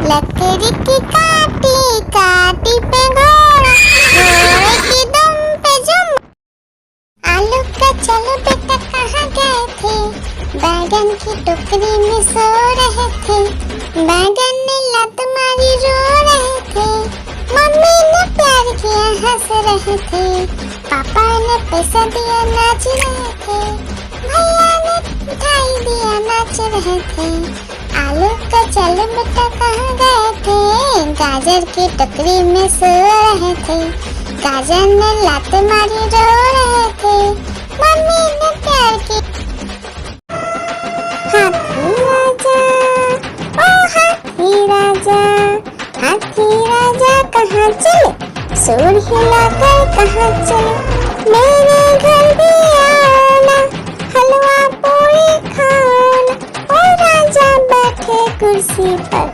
लकड़ी की काटी काटी पे घोड़ा, घोड़े की दुम पे जुम। आलू का चलो बेटा कहाँ गए थे, बैगन की टोकरी में सो रहे थे। बैगन ने लत मारी रो रहे थे, मम्मी ने प्यार किया हंस रहे थे, पापा ने पैसा दिया नाच रहे थे, भैया ने मिठाई दिया नाच रहे थे। आलू का चलो बेटा कहाँ गए थे, गाजर की टोकरी में सो रहे थे। गाजर ने लात मारी रो रहे थे, मम्मी ने प्यार की। हाथी राजा ओ हाथी राजा, हाथी राजा कहाँ चले, सूर हिलाकर कहाँ चले। मेरे घर भी आना, हलवा पूरी खाना। ओ राजा बैठे कुर्सी पर,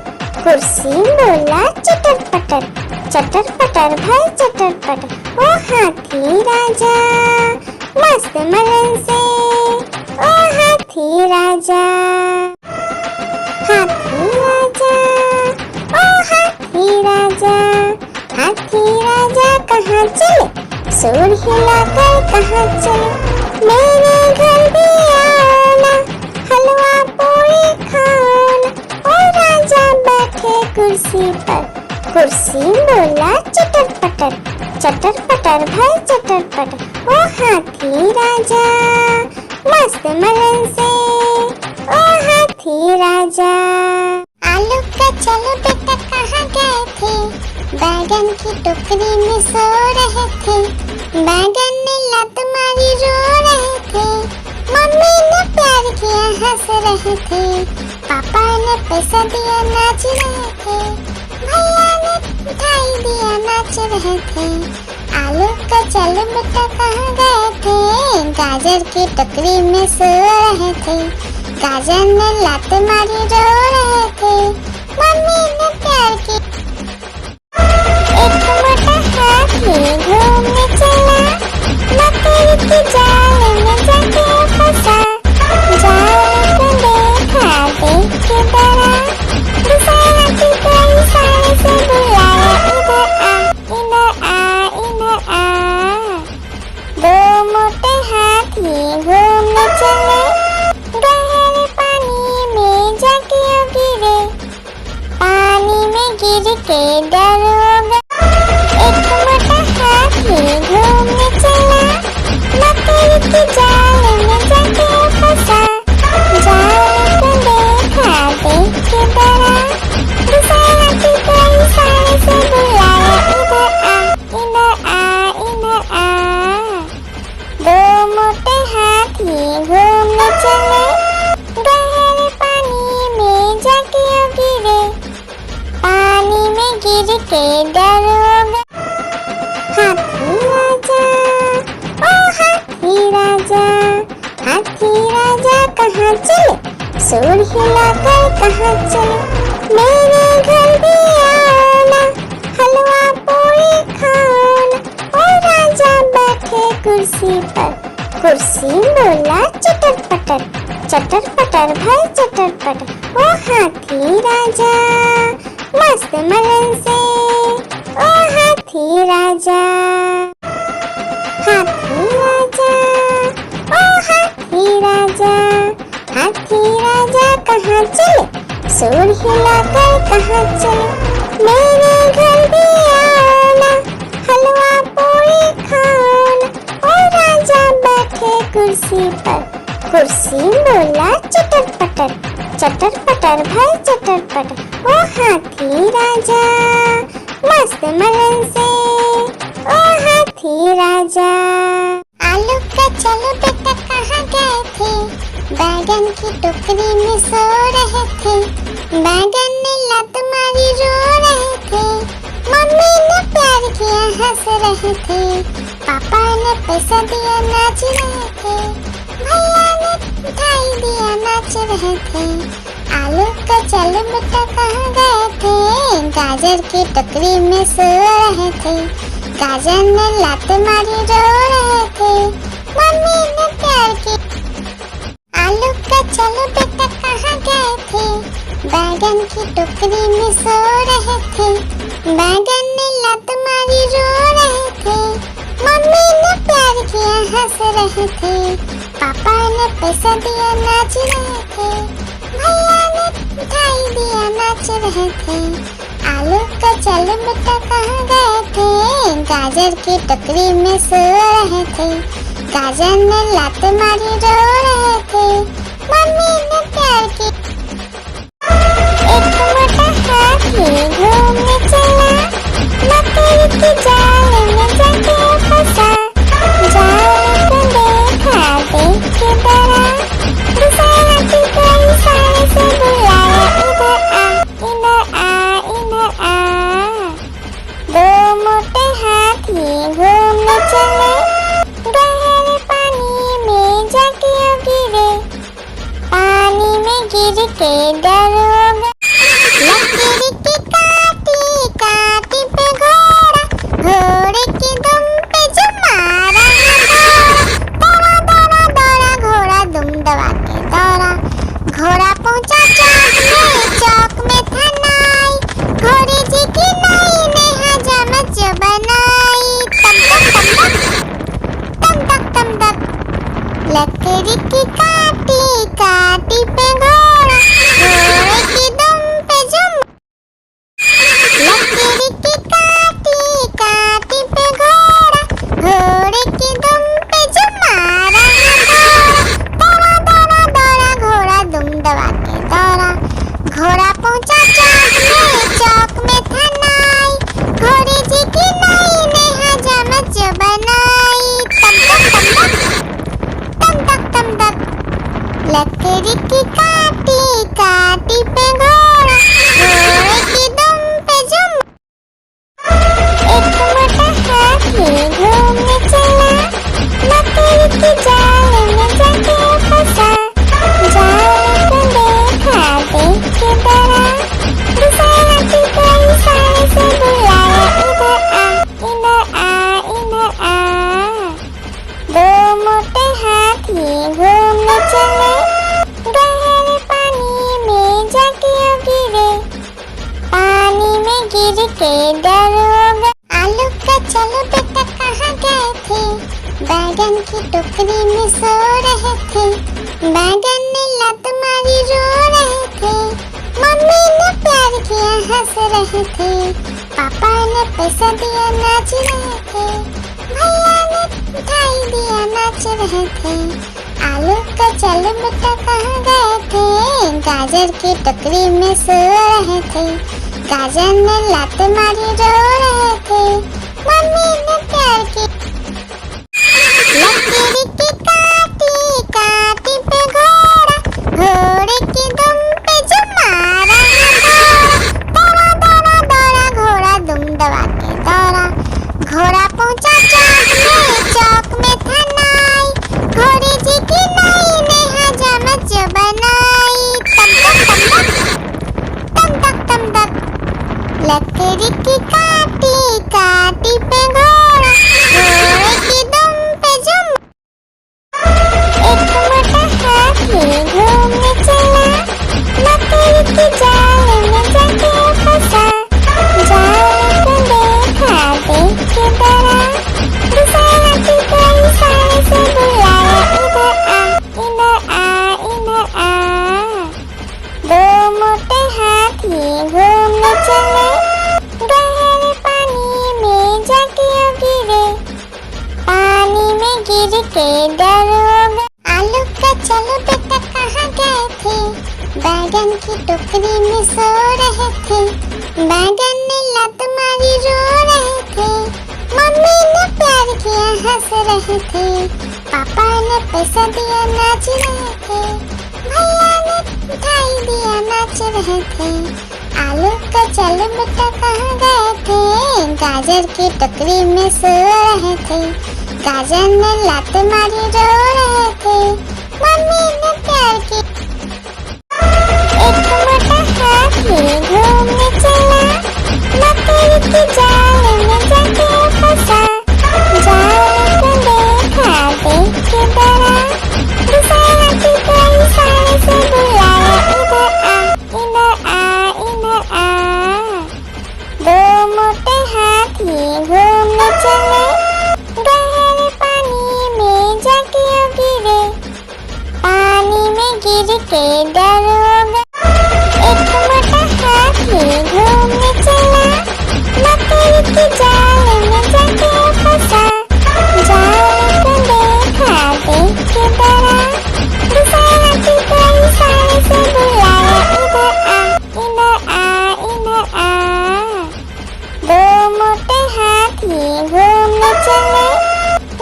कुर्सी बोला चटर पटर, चटर पटर भाई चटर पटर। ओ हाथी राजा मस्त मलन से, ओ हाथी राजा। हाथी राजा ओ हाथी राजा, हाथी राजा कहाँ चले, सूर हिलाकर कहाँ चले। मेरे घर भी आना, हलवा पूरी खाना। ओ राजा बैठे कुर्सी पर, कुर्सी बोला चटर पटर, चटर पटर भाई चटर पटर। ओ हाथी राजा मस्त मलन से, ओ हाथी राजा। आलू का चलो बेटा कहाँ गए थे, बैगन की टोकरी में सो रहे थे। बैगन ने लत मारी रो रहे थे, मम्मी ने प्यार किया हंस रहे थे, पापा ने पैसा दिया नाच रहे थे, भैया ने मिठाई दिया नाच रहे थे। आलू का चलो बेटा कहाँ गए थे, गाजर की टोकरी में सो रहे थे। गाजर ने लात मारी रो रहे थे, मम्मी ने प्यार की। एक मोटा हाथी घूमने चला, लकड़ी की जाल में जाके फंसा। जाल को देखा देख के डरा, दूसरा हाथी को इशारे से बुलाया, इधर आ इधर आ। दो मोटे हाथी घूमने चले, गहरे पानी में जाके गिरे, पानी में गिर के डर हो गया। एक मोटा हाथी घूमने चला, लकड़ी की जाल में जाके फंसा। जाल को देखा देख के डरा, दूसरा हाथी को इशारे से बुलाया, इधर आ इधर आ। दो मोटे हाथी घूमने चले, गहरे पानी में जाके गिरे, पानी में गिर के डर हो गया। हाथी राजा ओ हाथी राजा, हाथी राजा कहाँ चले, सूर हिलाकर कहाँ चले। मेरे घर भी आना, हलवा पूरी खाना। ओ राजा बैठे कुर्सी पर, कुर्सी बोला चटर पटर, चटर पटर भाई चटर पटर। ओ हाथी राजा मस्त मलन से, ओ हाथी राजा। हाथी राजा ओ हाथी राजा, हाथी राजा कहाँ चले, सूर हिलाकर कहाँ चले। मेरे घर भी आना, हलवा पूरी खाना। कुर्सी पर। कुर्सी बोला चटर पटर भाई चटर पटर। ओ हाथी राजा मस्त मलन से, ओ हाथी राजा। आलू का चलो बेटा कहाँ गए थे, बैगन की टोकरी में सो रहे थे। बैगन ने लत मारी रो रहे थे, मम्मी ने प्यार किया हंस रहे थे, पापा ने पैसा दिया नाच रहे थे, भैया ने मिठाई दिया नाच रहे थे। आलू का चलो बेटा कहाँ गए थे, गाजर की टोकरी में सो रहे थे। गाजर ने लात मारी रो रहे थे, मम्मी ने प्यार की। आलू का चलो बेटा कहाँ गए थे, बैगन की टोकरी में सो रहे थे। बैगन ने लात मारी रो रहे थे, मम्मी ने प्यार किया हंस रहे थे, पापा ने पैसा दिया नाच रहे थे, भैया ने मिठाई दिया नाच रहे थे। आलू का चलो बेटा कहाँ गए थे, गाजर की टोकरी में सो रहे थे। गाजर ने लात मारी रो रहे थे, मम्मी ने प्यार की। एक मोटा हाथी घूमने चला, मकड़ी के जाल में जाके फंसा। जाल को देखा देख के डरा, दूसरा हाथी को इशारे से बुलाया, इधर आ इधर आ। दो मोटे हाथी घूमने चले, गहरे पानी में जाके गिरे। पानी में गिर के डर हो गया, लकीर की काटी काटी पे घोड़ा, घोड़े की दुम पे जो मारा दौड़ा दौड़ा दौड़ा घोड़ा दुम दबा के दौड़ा। घोड़ा पहुंचा चौक में था नाई, घोड़े जी की नाई ने हजामत जो बनाई। तम तक तम तक लकड़ी की काटी काटी पे घोड़ा, घोड़े की दुम पे जुम। लकड़ी की काटी काटी पे घोड़ा, घोड़े की दुम पे जुम मारा दौड़ा दौड़ा दौड़ा घोड़ा दुम दबा के दौड़ा। घोड़ा पहुंचा चौक में था नाई, घोड़े जी की नाई ने हजामत जो बनाई। तम तक लकड़ी की काटी काटी पे घोड़ा, घोड़े की दुम पे जुम। एक मोटा हाथी घूमने चला, मकड़ी के जाल में जाके फंसा। जाल को देखा देख के डरा, दूसरा हाथी को इशारे से बुलाया, इधर आ इधर आ। दो मोटे हाथी घूमने चले, गहरे पानी में जाके गिरे। पानी में गिर के डर हो गया। आलू का चलो बेटा कहाँ गए थे, बैगन की टोकरी में सो रहे थे। बैगन ने लात मारी रो रहे थे, मम्मी ने प्यार किया हंस रहे थे, पापा ने पैसा दिया नाच रहे थे, भैया ने मिठाई दिया नाच रहे थे। आलू का चलो बेटा कहाँ गए थे, गाजर की टोकरी में सो रहे थे। गाजर ने लात मारी रो रहे थे, मम्मी ने प्यार की। लकीर की काटी काटी पे घोड़ा, घोड़े की दुम पे जो मारा दौड़ा दौड़ा दौड़ा घोड़ा दुम दबा के दौड़ा। घोड़ा पहुंचा चौक में था नाई, घोड़े जी की नाई ने हजामत जो बनाई। तम तक लकड़ी की काटी काटी पे घोड़ा, घोड़े की दुम पे जुम। एक मोटा हाथी घूमने चला, मकड़ी के जाल में जाके फंसा। जाल को देखा देख के डरा, दूसरा हाथी को इशारे से बुलाया, इधर आ इधर आ। दो मोटे हाथी घूमने चले, गहरे पानी में जाके गिरे। पानी में गिर के डर हो गया। चलो बेटा कहाँ गए थे? बैगन की टोकरी में सो रहे थे। बैगन ने लात मारी रो रहे थे। मम्मी ने प्यार किया हंस रहे थे। पापा ने पैसा दिया नाच रहे थे। भैया ने मिठाई दिया नाच रहे थे। आलू का चलो बेटा कहाँ गए थे? गाजर की टोकरी में सो रहे थे। गाजर ने लात मारी रो रहे थे। मम्मी ने प्यार की। एक मोटा हाथी घूमने चला। मकड़ी की जाल में जाके फंसा। जाल को देखा देख के डरा। दूसरा हाथी को इशारे से बुलाया, इधर आ, इधर आ, इधर आ। दो मोटे हाथी घूमने चले। गहरे पानी में जाके गिरे। पानी में गिर के डर हो गया। एक मोटा हाथी घूमने चला। मकड़ी की जाल में जाके फंसा। जाल को देखा देख के डरा। दूसरा हाथी को इशारे से बुलाया, इधर आ, इधर आ, इधर आ। दो मोटे हाथी घूमने चले।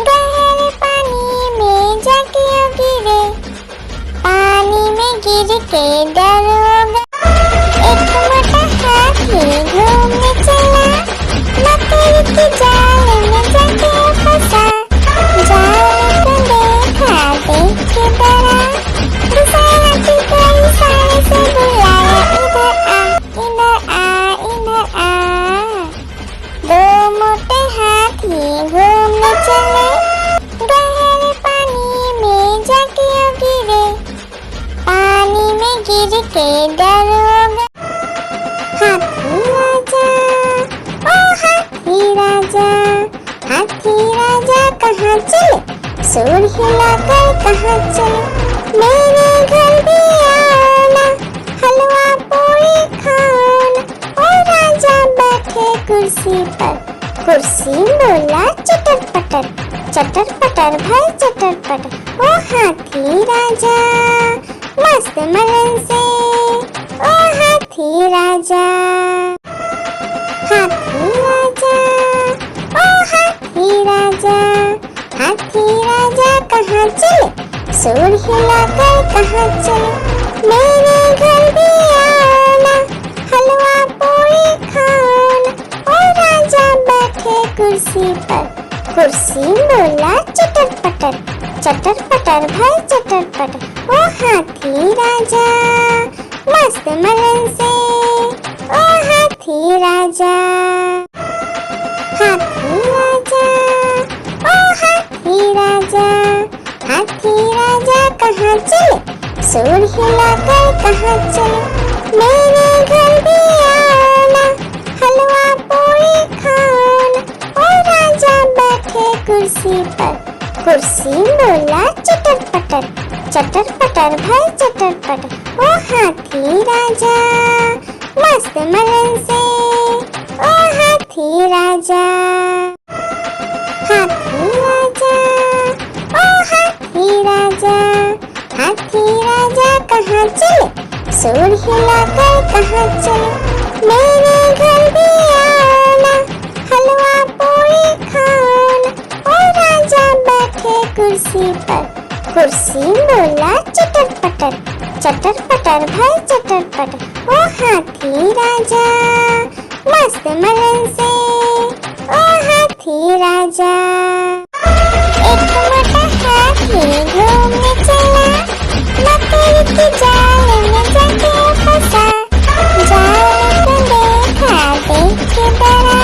गहरे पानी में जाके गिरे। पानी में गिर के डर हो गया। एक मोटा हाथी घूमने चला। मकड़ी की जाल में जाके फंसा। जाल को देखा देख के डरा। दूसरा हाथी को इशारे से बुलाया, इधर आ, इधर आ, इधर आ। दो मोटे हाथी घूमने चले। गहरे पानी में जाके गिरे। पानी में गिर के डर हो गया। हाथी राजा, ओ हाथी राजा, हाथी राजा कहाँ चले? सूर हिलाकर कहाँ चले? मेरे घर भी आना, हलवा पूरी खाना। ओ राजा बैठे कुर्सी पर। कुर्सी बोला चटर पटर, चटर पटर भाई चटर पटर। ओ हाथी राजा मस्त मलन से, ओ हाथी राजा। हाथी राजा, ओ हाथी राजा, हाथी राजा कहाँ चले? सूर हिलाकर कहाँ चले? मेरे घर भी आना, हलवा पूरी खाना। ओ राजा बैठे कुर्सी पर। कुर्सी बोला चटर पटर, चटर पटर भाई चटर पटर। ओ हाथी राजा मस्त मलन से, ओ हाथी राजा। हाथी राजा, ओ हाथी राजा, हाथी राजा कहाँ चले? सूर हिलाकर कहाँ चले? मेरे घर भी आना, हलवा पूरी खाना। ओ राजा बैठे कुर्सी पर। कुर्सी बोला चटर पटर, चटर पटर भाई चटर पटर। ओ हाथी राजा मस्त मलन से, ओ हाथी राजा। हाथी राजा, ओ हाथी राजा, हाथी राजा कहाँ चले? सूर हिलाकर कहाँ चले? मेरे घर भी आना, हलवा पूरी खाना। ओ राजा बैठे कुर्सी पर। कुर्सी बोला चटर पटर, चटर पटर भाई चटर पटर। ओ हाथी राजा मस्त मलन से, ओ हाथी राजा। एक मोटा हाथी घूमने चला। मकड़ी की जाल में जाके फंसा। जाल को देखा देख के डरा।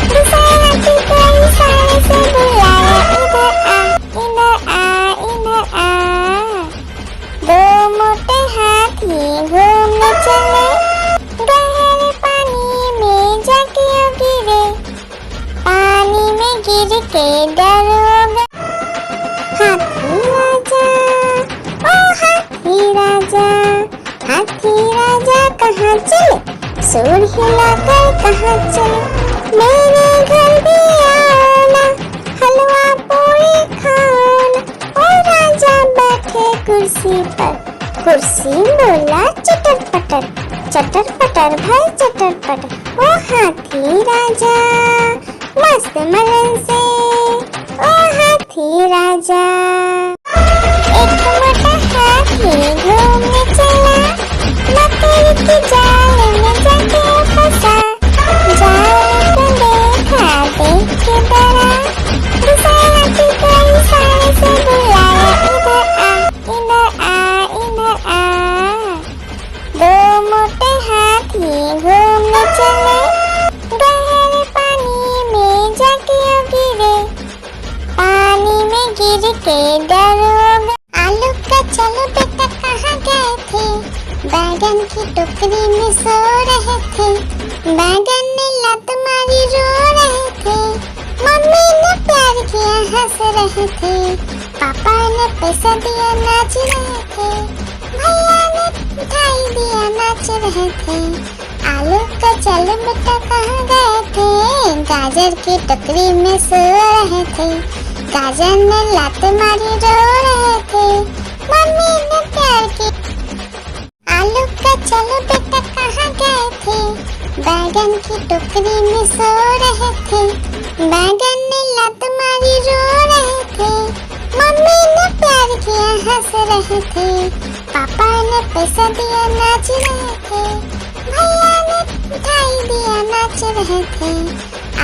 दूसरा हाथी को इशारे से बुलाया, इधर आ, इधर आ, इधर आ। दो मोटे हाथी घूमने चले। गहरे पानी में जाके गिरे। पानी में गिर के डर हो गया। हाथी राजा, ओ हाथी राजा, हाथी राजा कहाँ चले? सूर हिलाकर कहाँ चले? मेरे घर भी आना, हलवा पूरी खाना। ओ राजा बैठे कुर्सी कुर्सी बोला चटर पटर, चटर पटर भाई चटर पटर। ओ हाथी राजा मस्त मलन से, ओ हाथी राजा। एक मोटा हाथी घूमने चला, मकड़ी के जाल में जाके फंसा। जाल को देखा देख के डरा, दूसरा हाथी को इशारे से बुलाया, इधर आ इधर आ इधर आ। दो मोटे हाथी घूमने चले, गहरे पानी में जाके गिरे। पानी में गिर के डर हो गया। आलू का चलो बेटा कहाँ गए थे, बैगन की टोकरी में सो रहे थे। बैगन ने लत मारी रो रहे थे, मम्मी ने प्यार किया हंस रहे थे, पापा ने पैसा दिया नाच रहे थे, भैया ने मिठाई दिया नाच रहे थे। आलू का चलो बेटा कहाँ गए थे, गाजर की टोकरी में सो रहे थे। गाजर ने लात मारी रो रहे थे, मम्मी ने प्यार की। आलू का चलो बेटा कहाँ गए थे, बैगन की टोकरी में सो रहे थे। बैगन ने लात मारी रो रहे थे, मम्मी ने प्यार किया हंस रहे थे, पापा ने पैसा दिया नाच रहे थे, भैया ने मिठाई दिया नाच रहे थे।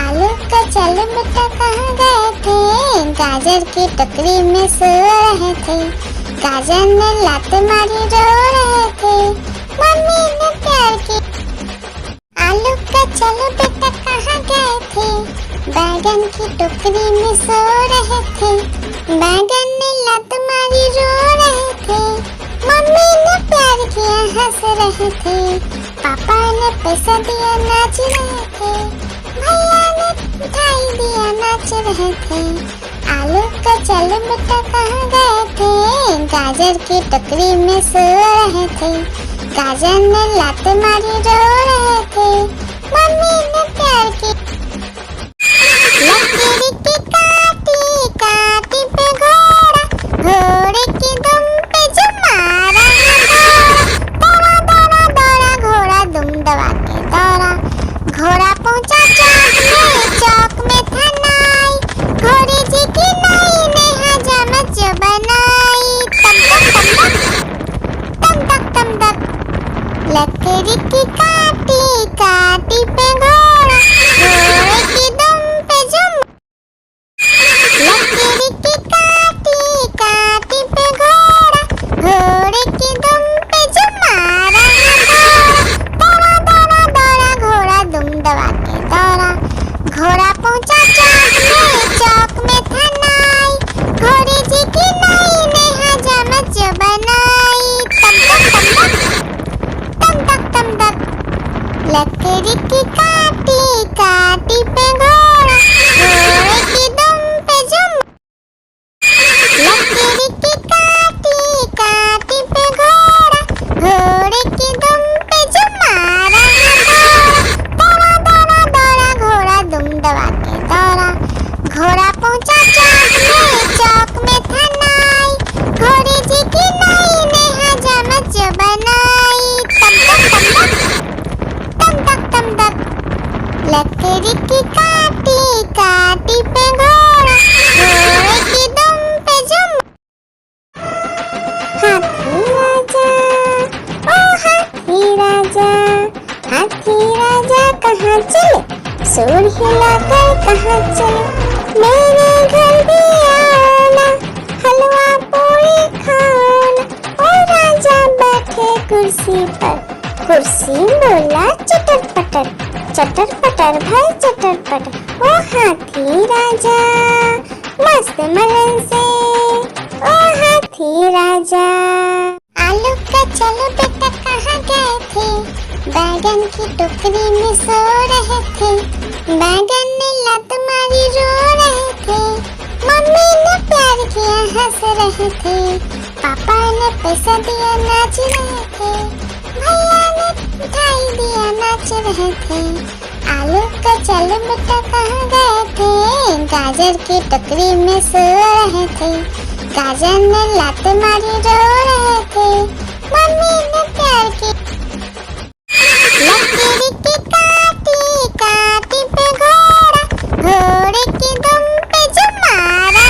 आलू का चलो बेटा कहाँ गए थे, गाजर की टोकरी में सो रहे थे। गाजर ने लात मारी रो रहे थे, मम्मी ने प्यार की। आलू का चलो बेटा कहाँ गए थे, बैगन की टोकरी में सो रहे थे। बैगन ने लात मारी रो रहे थे, मम्मी ने प्यार किया हंस रहे थे, पापा ने पैसा दिया नाच रहे थे, भैया ने मिठाई दिया नाच रहे थे। आलू का चलो बेटा कहाँ गए थे, गाजर की टोकरी में सो रहे थे। गाजर ने लात मारी रो रहे थे, मम्मी ने प्यार की। लकड़ी की काटी काटी पे घोड़ा, घोड़े की दुम पे जो मारा दौड़ा दौड़ा दौड़ा घोड़ा दुम दबा के दौड़ा। घोड़ा पहुंचा चौक में था नाई, घोड़े जी की नाई ने हजामत जो बनाई। तम तक तम तक लकड़ी की काटी काटी पे घोड़ा, घोड़े की दुम पे जो। लकड़ी की काटी काटी पे घोड़ा, घोड़े की दुम पे जो मारा दौड़ा दौड़ा दौड़ा घोड़ा दुम दबा के दौड़ा। घोड़ा पहुंचा चौक में था नाई, घोड़े जी की नाई ने हजामत जो बनाई। तम तक लकड़ी की काटी काटी पे घोड़ा, घोड़े की दुम पे जो। लकड़ी की काटी काटी पे घोड़ा, घोड़े की दुम पे जो मारा दौड़ा दौड़ा दौड़ा घोड़ा दुम दबा के दौड़ा। घोड़ा पहुंचा चौक में था नाई, घोड़े जी की नाई ने हजामत जो बनाई। तम तक लकड़ी की काटी काटी पे घोड़ा, घोड़े की दुम पे जो। हाथी राजा ओ हाथी राजा, हाथी राजा कहाँ चले, सूर हिलाकर कहाँ चले। मेरे घर भी आना, हलवा पूरी खाना। ओ राजा बैठे कुर्सी पर, कुर्सी बोला चटर पटर, चटर पटर भाई चटर पटर। ओ हाथी राजा मस्त मलन से, ओ हाथी राजा। आलू का चलो बेटा कहाँ गए थे, बैगन की टोकरी में सो रहे थे। बैगन ने लत मारी रो रहे थे, मम्मी ने प्यार किया हंस रहे थे, पापा ने पैसा दिया नाच रहे थे, भैया ने मिठाई दिया नाच रहे थे। आलू का चलो बेटा कहाँ गए थे, गाजर की टोकरी में सो रहे थे। गाजर ने लात मारी रो रहे थे, मम्मी ने प्यार की। लकड़ी की काटी काटी पे घोड़ा, घोड़े की दुम पे जो मारा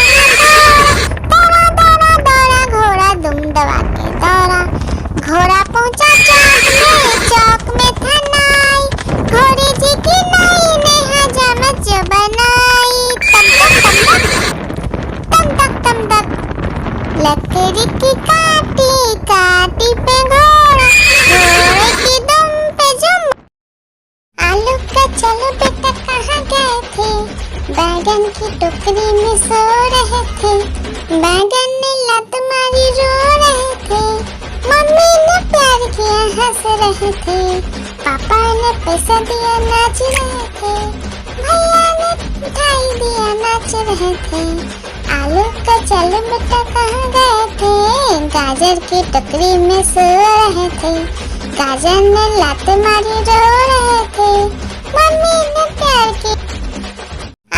दौड़ा दौड़ा दौड़ा घोड़ा दुम दबा के दौड़ा। घोड़ा पहुंचा चौक में था नाई, घोड़े जी की नाई ने हजामत जो बनाई। तम तक तम तक लकड़ी की काटी काटी पे घोड़ा, घोड़े की दुम पे जो। आलू का चलो बेटा कहाँ गए थे, बैगन की टोकरी में सो रहे थे। बैगन ने लत मारी रो रहे थे, मम्मी ने प्यार किया हंस रहे थे। पापा ने पैसा दिया नाच रहे थे, भैया ने मिठाई दिया नाच रहे थे। आलू का चलो बेटा कहाँ गए थे, गाजर की टोकरी में सो रहे थे। गाजर ने लात मारी रो रहे थे, मम्मी ने प्यार की।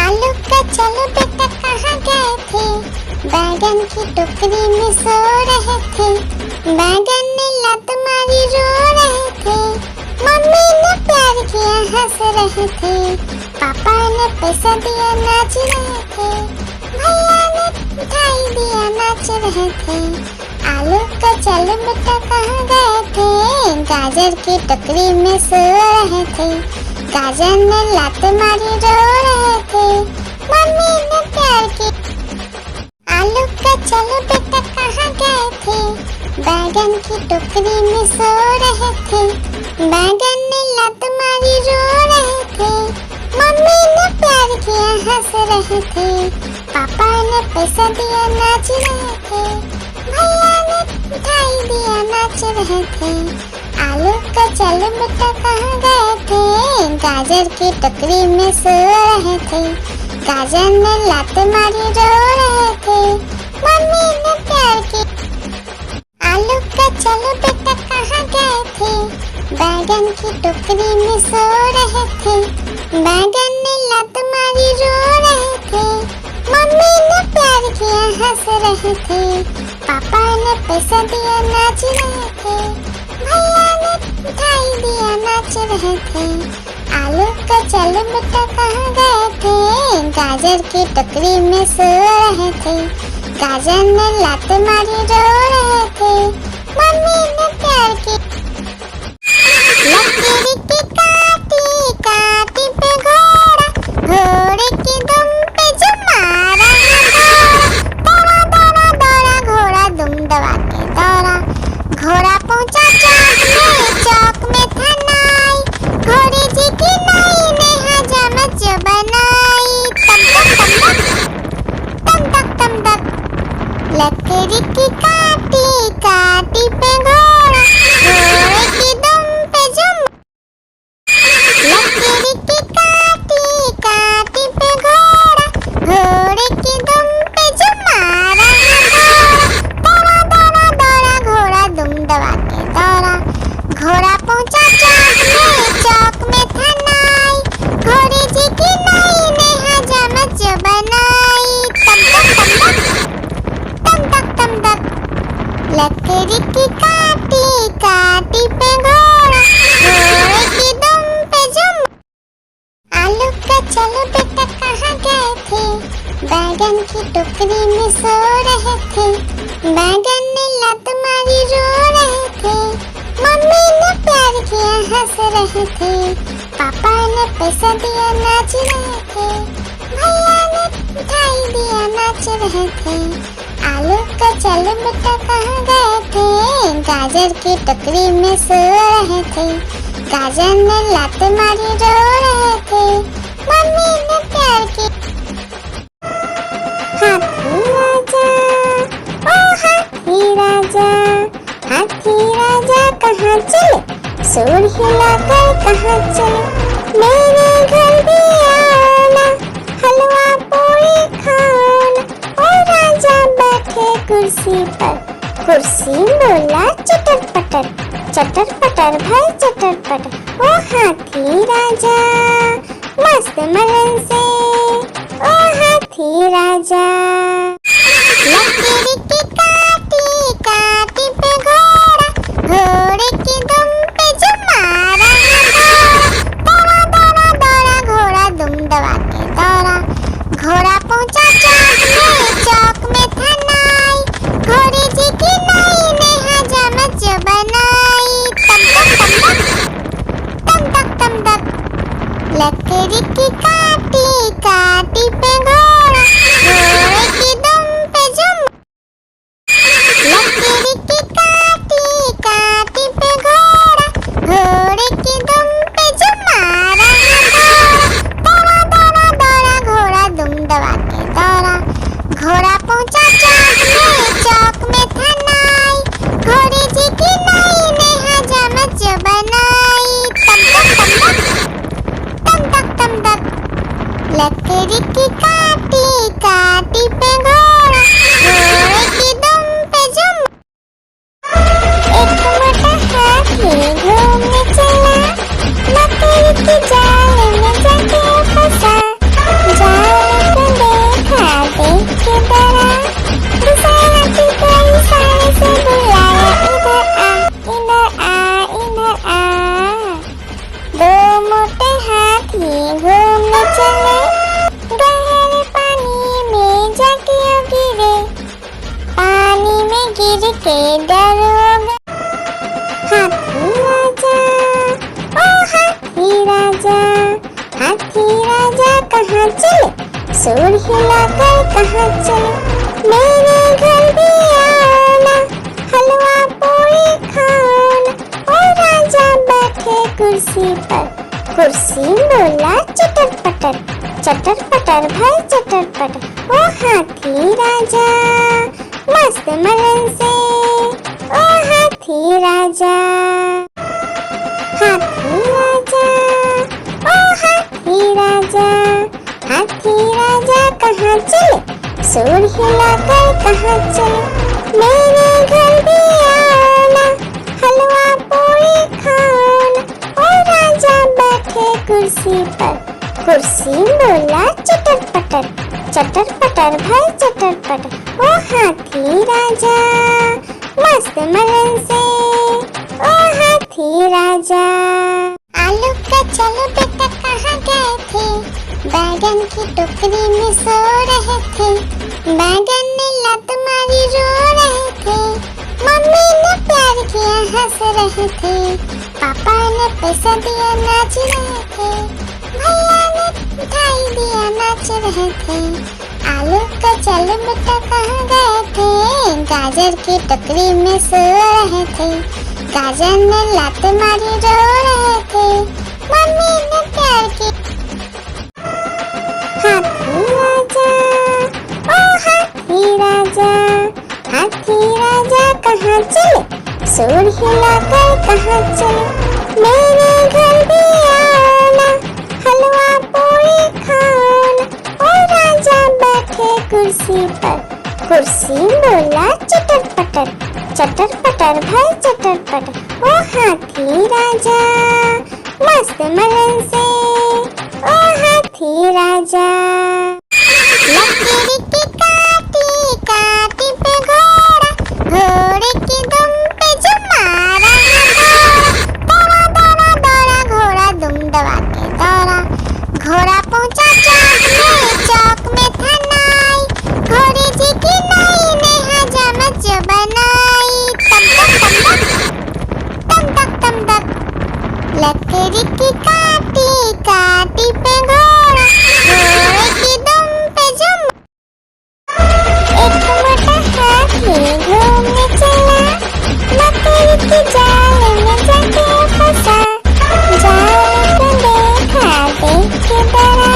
आलू का चलो बेटा कहाँ गए थे, बैगन की टोकरी में सो रहे थे। बैगन ने लात मारी रो रहे थे, मम्मी ने प्यार किया हंस रहे थे। पापा ने पैसा दिया नाच रहे थे, भैया ने मिठाई दिया नाच रहे थे। आलू का चलो बेटा कहाँ गए थे, गाजर की टोकरी में सो रहे थे। गाजर ने लात मारी रो रहे थे, मम्मी ने प्यार की। आलू का चलो बेटा कहाँ गए थे, बैगन की टोकरी में सो रहे थे। बैगन ने लात मारी रो रहे थे, मम्मी ने प्यार किया हंस रहे थे। पापा ने पैसा दिया नाच रहे थे, भैया ने मिठाई दिया नाच रहे थे। आलू का चलो बेटा कहाँ गए थे, गाजर की टोकरी में सो रहे थे। गाजर ने लात मारी रो रहे थे, मम्मी ने प्यार की। आलू का चलो बेटा कहाँ गए थे, बैगन की टोकरी में सो रहे थे। बैगन ने लात मारी रो रहे थे, मम्मी ने प्यार किया हंस रहे थे। पापा ने पैसा दिया नाच रहे थे, भैया ने मिठाई दिया नाच रहे थे। आलू का चलो बेटा कहाँ गए थे, गाजर की टोकरी में सो रहे थे। गाजर ने लात मारी रो रहे थे, मम्मी ने प्यार की। लकड़ी की काटी काटी पे घोड़ा, घोड़े की दुम पे जो मारा दौड़ा दौड़ा दौड़ा घोड़ा दुम दबा के दौड़ा। घोड़ा पहुंचा चौक में था नाई, घोड़े जी की नाई ने हजामत जो बनाई। तम तक लकड़ी की काटी काटी पे घोड़ा, घोड़े की दुम पे जो। लकड़ी की काटी काटी पे घोड़ा, घोड़े की दुम पे जो मारा दौड़ा दौड़ा दौड़ा घोड़ा दुम दबा के दौड़ा। घोड़ा पहुंचा चौक में था नाई, घोड़े जी की नाई ने हजामत जो बनाई। तम तक लकड़ी की काटी काटी पे घोड़ा, घोड़े की दुम पे जो। आलू का चलो बेटा कहाँ गए थे, बैगन की टोकरी में सो रहे थे। बैगन ने लात मारी रो रहे थे, मम्मी ने प्यार किया हंस रहे थे। पापा ने पैसा दिया नाच रहे थे, भैया ने मिठाई दिया नाच रहे थे। आलू का चलो बेटा कहाँ गए थे, गाजर की टोकरी में सो रहे थे। गाजर ने लात मारी रो रहे थे, मम्मी ने प्यार की। हाथी राजा ओ हाथी राजा, हाथी राजा कहाँ चले, सूंड हिलाकर कहाँ चले। मेरे घर भी आना, हलवा पूरी खाना। ओ राजा बैठे कुर्सी पर, कुर्सी बोला चटर पटर भाई चटर पटर। ओ हाथी राजा मस्त मलन से, ओ हाथी राजा। लकड़ी की काटी काटी पे घोड़ा, लकड़ी की काटी काटी पे घोड़ा, घोड़े की दुम पे जुम। एक मोटा हाथी घूमने चला, लकड़ी की जाल में जाके फंसा। जाल को देखा देख के डरा, दूसरा हाथी को इशारे से बुलाया, इधर आ इधर आ इधर आ। दो मोटे हाथी घूमने चले, गहरे पानी में जाके गिरे, पानी में गिर के डर हो गए। हाथी राजा, ओ हाथी राजा, हाथी राजा कहाँ चले, सूंड हिलाकर कहाँ चले, मेरे घर भी आओ ना, हलवा पूरी खाओ ना। ओ राजा बैठे कुर्सी पर, कुर्सी बोला चटर पटर भाई चटर पटर। ओ हाथी राजा मस्त मलन से, ओ हाथी राजा, हाथी राजा, ओ हाथी राजा, हाथी राजा कहाँ चले, सूंड हिलाकर कहाँ चले, मेरे घर भी आओ ना, हलवा पूरी खाओ ना। ओ राजा बैठे कुर्सी पर, कुर्सी बोला चटर पटर भाई चटर पटर। ओ हाथी राजा मस्त मलन से, ओ हाथी राजा। आलू का चलो बेटा कहाँ गए थे, बैगन की टोकरी में सो रहे थे, बैगन ने लत मारी रो रहे थे, मम्मी ने प्यार किया हंस रहे थे, पापा ने पैसा दिया नाच रहे थे, भैया ने मिठाई दिया नाच रहे थे। आलू का चलो बेटा कहाँ गए थे, गाजर की टोकरी में सो रहे थे, गाजर ने लात मारी रो रहे थे, मम्मी ने प्यार की। हाथी राजा, ओ हाथी राजा, हाथी राजा कहाँ चले, सूंड हिलाकर कहाँ चले, मेरे घर भी आओ ना, हलवा पूरी खाओ ना। ओ राजा बैठे कुर्सी पर, कुर्सी बोला चटर पटर भाई चटर पटर। ओ हाथी राजा मस्त मलन से, ओ हाथी राजा। लकड़ी की काटी काटी पे घोड़ा, घोड़े की दुम पे जुम मारा, दौड़ा दौड़ा दौड़ा घोड़ा दुम दबा के दौड़ा, घोड़ा पहुंचा चौक में था नाई, घोड़े जी की नाई ने हजामत जो बनाई, तम तक लकड़ी की काटी काटी पे घोड़ा, घोड़े की दुम पे जुम। एक मोटा हाथी घूमने चला, लकड़ी की जाल में जाके फंसा, जाल को देखा देख के डरा,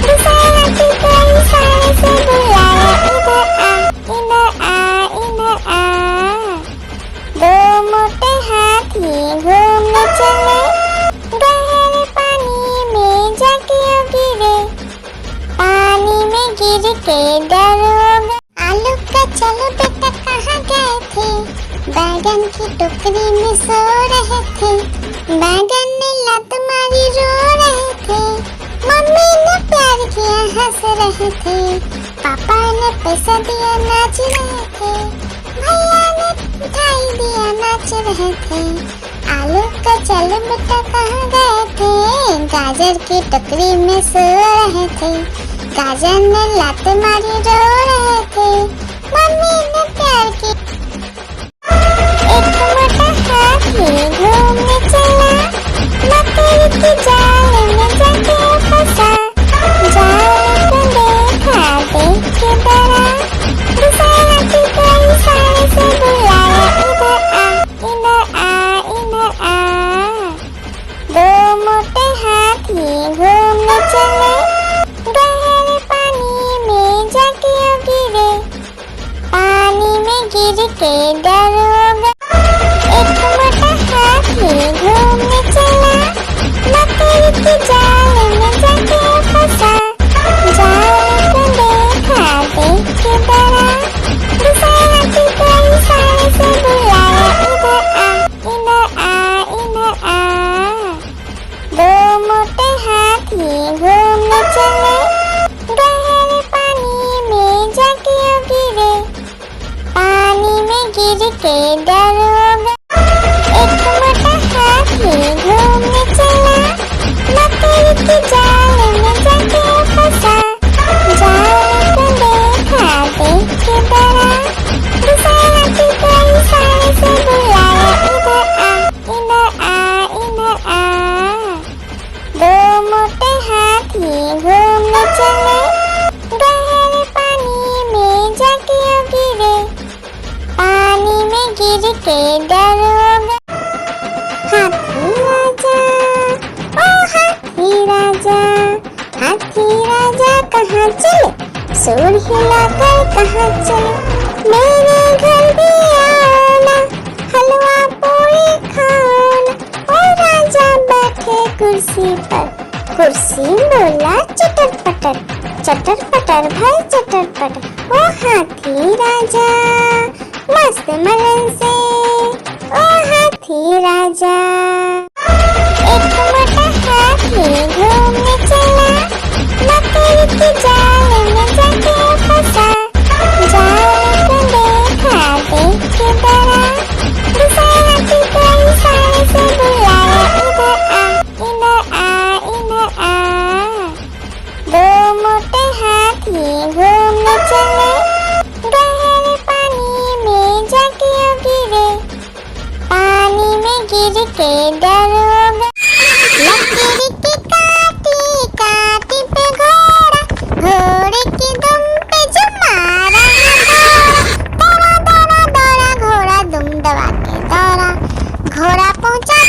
दूसरा हाथी को इशारे से बुलाया, इधर आ इधर आ। दो मोटे हाथी घूमने चले, गहरे पानी में जाके गिरे, पानी में गिर के डर हो गए। आलू का चलो बेटा कहाँ गए थे, बैगन की टोकरी में सो रहे थे, बैगन ने लत मारी रो रहे थे, मम्मी ने प्यार किया हंस रहे थे, पापा ने पैसा दिया नाच रहे थे, भैया ने मिठाई दिया नाच रहे थे। आलू का चलो बेटा कहाँ गए थे, गाजर की टोकरी में सो रहे थे, गाजर ने लात मारी रो रहे थे, मम्मी ने प्यार की। एक मोटा हाथी घूमने चला, लकड़ी की जाल में जाके फंसा, जाल को देखा देख के डरा, दूसरा हाथी को इशारे से बुलाया, इधर आ इधर आ। दो मोटे हाथी घूमने चले, गहरे पानी में जाके के दरोगा। एक मोटा हाथी घूमने चला, मकड़ी के जाल में जाके फंसा। जाल को देखा, देख के डरा, दूसरे हाथी को इशारे से बुलाया, इधर आ, इधर आ, इधर आ। दो मोटे हाथी घूमने चले, गहरे पानी में जाके गिरे, पानी में गिर के डरोगा। हाथी राजा, ओ हाथी राजा, हाथी राजा कहाँ चले, सूंड हिलाकर कहाँ चले, मेरे घर भी आओ ना, हलवा पूरी खाओ ना। ओ राजा बैठे कुर्सी पर, कुर्सी बोला चटर पटर, चटर पटर भाई चटर पटर। ओ हाथी राजा मस्त मलन से, ओ हाथी राजा। एक मोटा हाथी घूमने चला, मकड़ी के जाल में जाके फंसा। जाल को देखा, देख के डरा, दूसरे हाथी को इशारे से बुलाया, इधर आ, इधर आ, इधर आ। दो मोटे हाथी घूमने चले, गहरे पानी में जाके गिरे, पानी में गिर के डरोगा। लकड़ी की काटी काटी पे घोड़ा, घोड़े की दुम पे जो मारा दौड़ा दौड़ा दौड़ा घोड़ा दुम दबा के दौड़ा। घोड़ा पहुंचा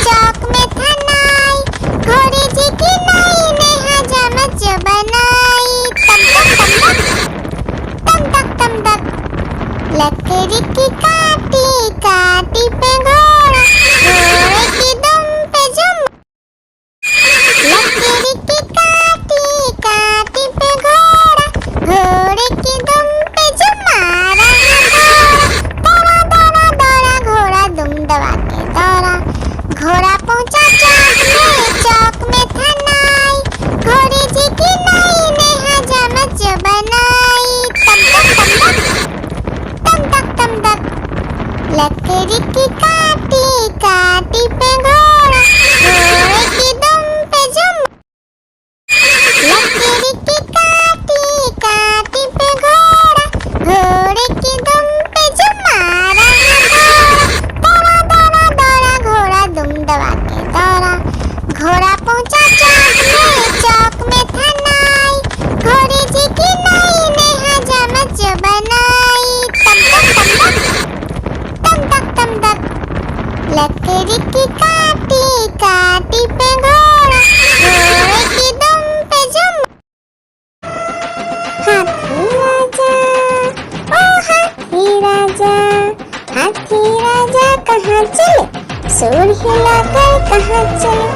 चौक में था नाई, घोड़े जी की नाई ने हजामत जो बनाई। तम तक तम तक, लकड़ी की काटी काटी पे घोड़ा, घोड़े की दुम पे जो, लकड़ी की काटी काटी पे घोड़ा, घोड़े की दुम पे जो मारा दौड़ा दौड़ा दौड़ा घोड़ा दुम दबा के दौड़ा। घोड़ा पहुंचा चौक में था नाई, घोड़े जी की नाई ने हजामत जो बनाई। तम तक, लकड़ी की काटी काटी पे घोड़ा, घोड़े की दुम पे जो, लकड़ी की काटी काटी पे घोड़ा, घोड़े की दुम पे जो मारा दौड़ा दौड़ा दौड़ा घोड़ा दुम दबा के दौड़ा। घोड़ा पहुंचा चौक में था नाई, घोड़े जी की नाई ने हजामत जो बनाई। तम तक, लकड़ी की काटी काटी पे घोड़ा, घोड़े की दुम पे जो। हाथी राजा, ओ हाथी राजा, हाथी राजा कहाँ चले, सूंड हिलाकर कहाँ चले,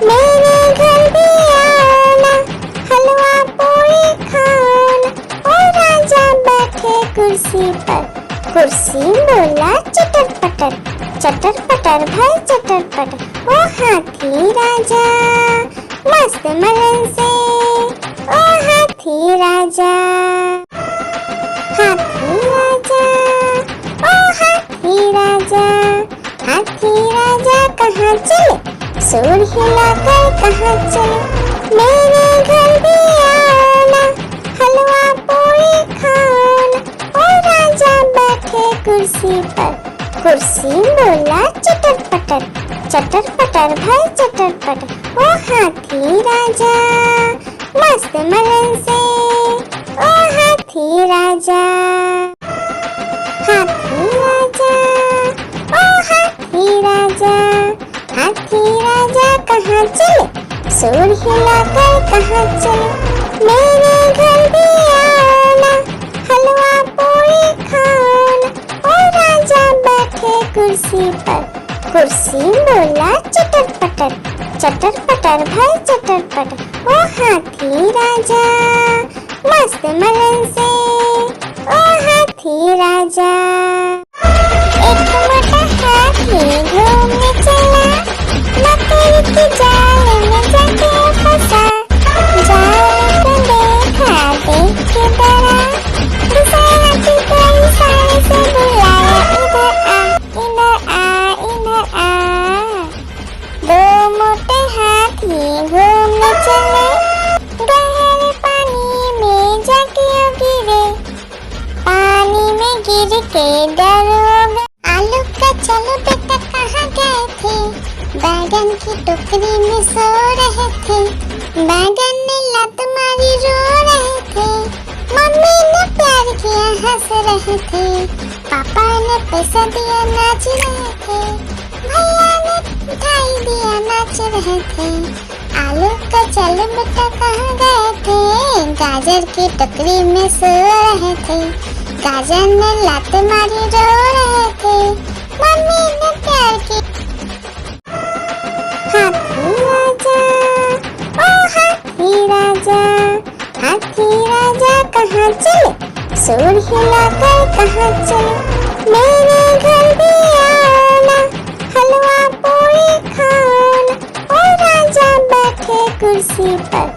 मेरे घर भी आओ ना, हलवा पूरी खाओ ना। ओ राजा बैठे कुर्सी पर, कुर्सी बोला चटर पटर भाई चटर पटर। ओ हाथी राजा मस्त मलन से, ओ हाथी राजा। हाथी राजा, ओ हाथी राजा, हाथी राजा कहाँ चले, सूंड हिलाकर कहाँ चले, मेरे घर भी आओ ना, हलवा पूरी खाओ ना। ओ राजा बैठे कुर्सी पर, कुर्सी बोला चटर पटर भाई चटर पटर। ओ हाथी राजा मस्त मलन से, ओ हाथी राजा। हाथी राजा, ओ हाथी राजा, हाथी राजा कहाँ चले, सूंड हिलाकर कहाँ चले, मेरे घर भी आओ ना, हलवा पूरी खाओ ना। ओ राजा बैठे कुर्सी पर, कुर्सी बोला चटर पटर भाई चटर पटर। ओ हाथी राजा मस्त मलन से, ओ हाथी राजा। एक मोटा हाथी घूमने चला, मकड़ी के जाल में जाके फंसा। जाल को देखा, देख के डरा, दूसरे हाथी को इशारे से बुलाया, के डरोगे। आलू का चलो बेटा कहाँ गए थे, बैगन की टोकरी में सो रहे थे। बैगन ने लात मारी रो रहे थे, मम्मी ने प्यार किया हंस रहे थे, पापा ने पैसा दिया नाच रहे थे, भैया ने मिठाई दिया नाच रहे थे। आलू का चलो बेटा कहाँ गए थे, गाजर की टोकरी में सो रहे थे। गाजर ने लात मारी रो रहे थे, मम्मी ने प्यार की। हाथी राजा, ओ हाथी राजा, हाथी राजा कहाँ चले, सूंड हिलाकर कहाँ चले। मेरे घर भी आना, हलवा पूरी खाना। ओ राजा बैठे कुर्सी पर,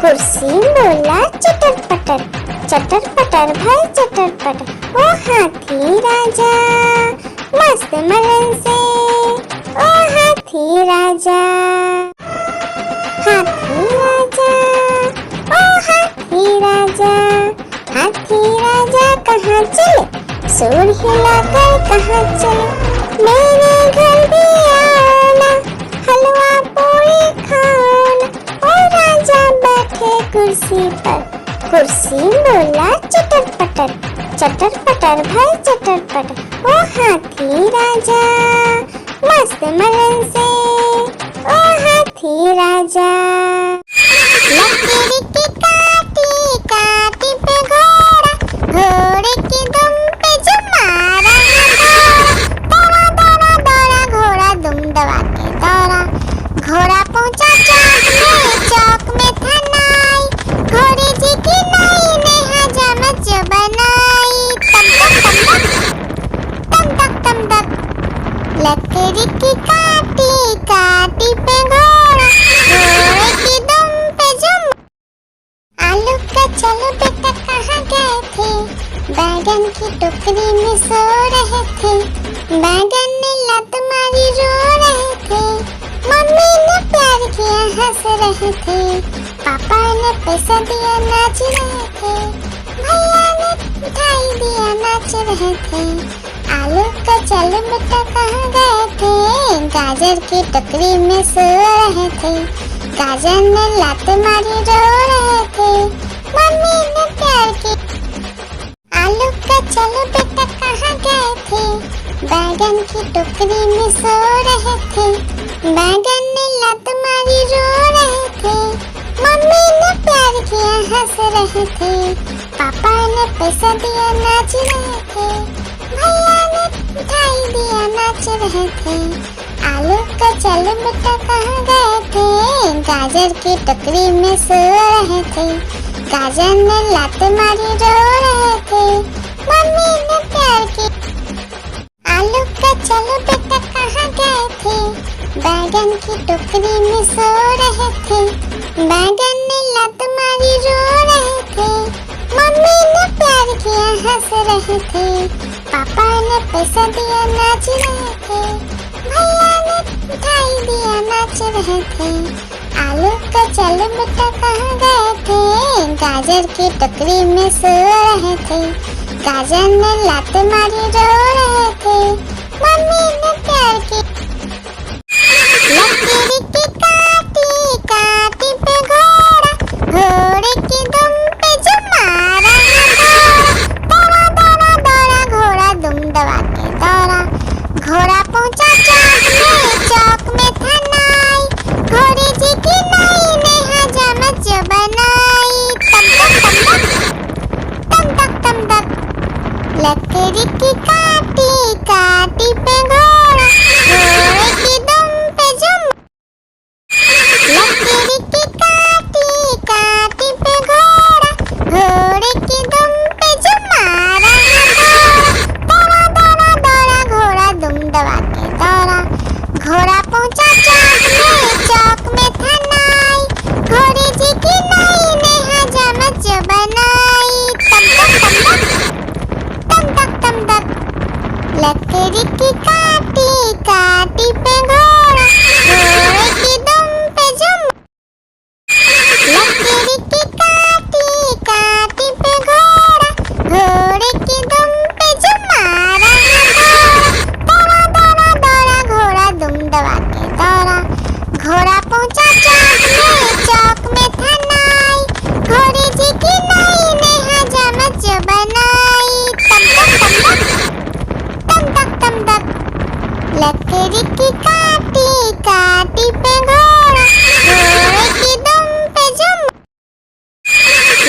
कुर्सी बोला चटर पटर, चटर पटर भाई चटर पटर। ओ हाथी राजा मस्त मलन से, ओ हाथी राजा। हाथी राजा, ओ हाथी राजा, हाथी राजा कहाँ चले, सूंड हिलाकर कहाँ चले। मेरे घर भी आना, हलवा पूरी खाना। ओ राजा बैठे कुर्सी पर, कुर्सी बोला चटर पटर, चटर पटर भाई चटर पटर। ओ हाथी राजा मस्त मलन से, ओ हाथी राजा। लकड़ी की काटी काटी पे घोड़ा, घोड़े की दुम पे जो मारा दौड़ा दौड़ा दौड़ा घोड़ा दुम दबा के दौड़ा। घोड़ा पहुंचा चौक में था नाई, घोड़े जी की नाई ने हजामत जो बनाई। तम तक तम तक, लकड़ी की काटी काटी पे घोड़ा, घोड़े की दुम पे जो। आलू का चलो बेटा कहाँ गए थे, बैगन की टोकरी में सो रहे थे। बैगन ने लात मारी रो रहे थे, मम्मी ने प्यार किया हंस रहे थे, पापा ने पैसा दिया नाच रहे थे, भैया ने मिठाई दिया नाच रहे थे। आलू का चलो बेटा कहाँ गए थे, गाजर की टोकरी में सो रहे थे। गाजर ने लात मारी रो रहे थे, मम्मी ने प्यार की। आलू का चलो बेटा कहाँ गए थे, बैगन की टोकरी में सो रहे थे। बैगन ने लात मारी रो रहे थे, मम्मी ने प्यार किया हंस रहे थे, पापा ने पैसा दिया नाच रहे थे, भैया ने मिठाई दिया नाच रहे थे। आलू का चलो बेटा कहाँ गए थे, गाजर की टोकरी में सो रहे थे। गाजर ने लात मारी रो रहे थे, मम्मी ने प्यार की। आलू का चलो बेटा कहाँ गए थे, बैगन की टोकरी में सो रहे थे। बैगन ने लात मारी रो रहे थे, मम्मी ने प्यार किया हंस रहे थे, पापा ने पैसा दिया नाच रहे थे, भैया ने मिठाई दिया नाच रहे थे। आलू का चलो बेटा कहाँ गए थे, गाजर की टोकरी में सो रहे थे। गाजर ने लात मारी रो रहे थे, मम्मी ने प्यार की। लकड़ी की काटी काटी पे घोड़ा, घोड़े की दुम पे जो मारा दौड़ा दौड़ा दौड़ा घोड़ा दुम दबा के दौड़ा। घोड़ा पहुंचा चौक में था नाई, घोड़े जी की नाई ने हजामत जो बनाई। तम तक लकड़ी की काटी काटी पे घोड़ा, घोड़े की दुम पे जो। लकड़ी की काटी काटी पे घोड़ा, घोड़े की दुम पे जो मारा दौड़ा दौड़ा दौड़ा घोड़ा दुम दबा के दौड़ा। घोड़ा पहुंचा चौक में था नाई, घोड़े जी की नाई ने हजामत जो बनाई। तम तक लकड़ी की काटी काटी लकड़ी की काटी काटी पे घोड़ा, घोड़े की दुम पे जुम।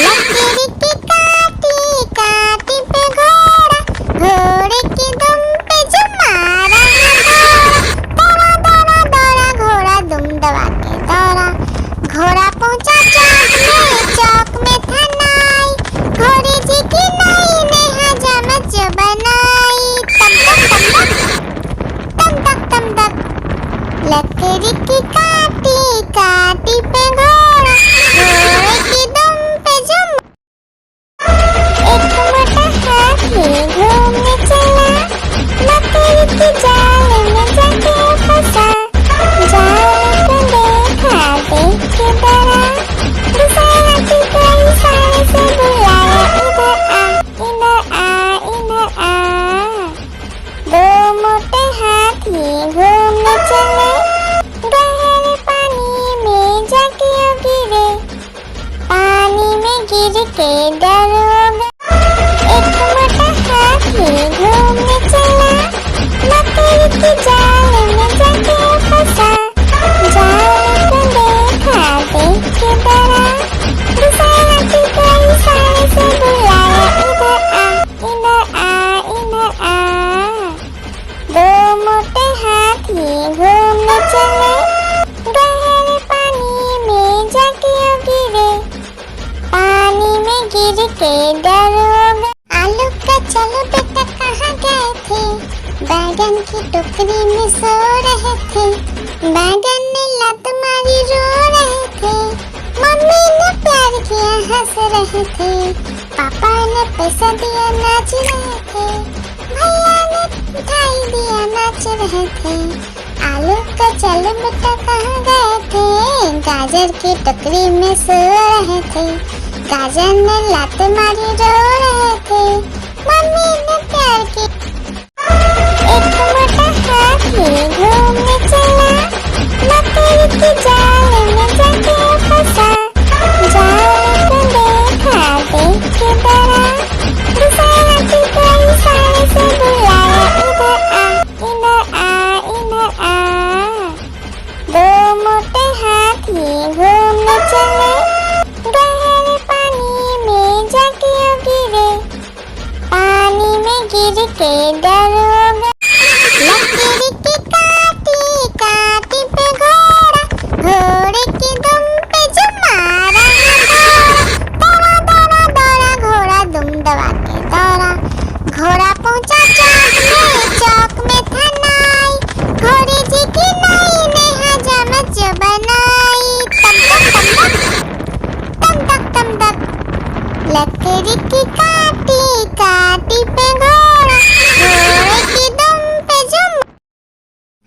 लकड़ी की काटी काटी पे घोड़ा, घोड़े की दुम पे जुम मारा घोड़ा। दौड़ा दौड़ा दौड़ा घोड़ा दुम दबा के दौड़ा, घोड़ा पहुंचा चौक में था नाई, घोड़ी जी की नाई ने हजामत जो बनाई। तम तक तम तक, लकड़ी की काटी काटी पे घोड़ा, घोड़े की दुम पे जुम। एक मोटा हाथी घूमने चला, लकड़ी की जाल में जाके फंसा। जाल को देखा देख के डरा, दूसरे हाथी को इशारे से बुलाया, इधर आ इधर आ। दो मोटे हाथी घूमने चले, गहरे पानी में जाके गिरे, पानी में गिर के डर हो गया। एक मोटा हाथी घूमने चला, लकड़ी की जाल में जाके फंसा। जाल को देखा देख के डरा, दूसरे हाथी को इशारे से बुलाया, इधर आ इधर आ। दो मोटे हाथी घूमने चले, गहरे पानी में जाके गिरे, पानी में गिर के डर हो गया। आलू का चलो बेटा कहाँ गए थे, बैगन की टोकरी में सो रहे थे। बैगन ने लत मारी रो रहे थे, मम्मी ने प्यार किया हंस रहे थे, पापा ने पैसा दिया नाच रहे थे, भैया ने मिठाई दिया नाच रहे थे। आलू का चलो बेटा कहाँ गए थे, गाजर की टोकरी में सो रहे थे। गाजर ने लात मारी रो रहे थे, मम्मी ने प्यार की। एक मोटा हाथी घूमने चला, लकड़ी की जाल में जाके फंसा। जाल को देखा देख के डरा, दूसरे हाथी को इशारे से बुलाया, इधर आ इधर आ। दो मोटे हाथी घूमने चले, गहरे पानी में जाके गिरे, पानी में गिर के डर हो गया। लकड़ी की काटी काटी पे घोड़ा, घोड़े की दुम पे जुम मारा घोड़ा। दौड़ा दौड़ा दौड़ा घोड़ा दुम दबा के दौड़ा, घोड़ा पहुंचा चौक में था नाई, घोड़ी जी की नाई ने हजामत जो बनाई। तम तक लकड़ी की काटी काटी पे घोड़ा, घोड़े की दुम पे जुम।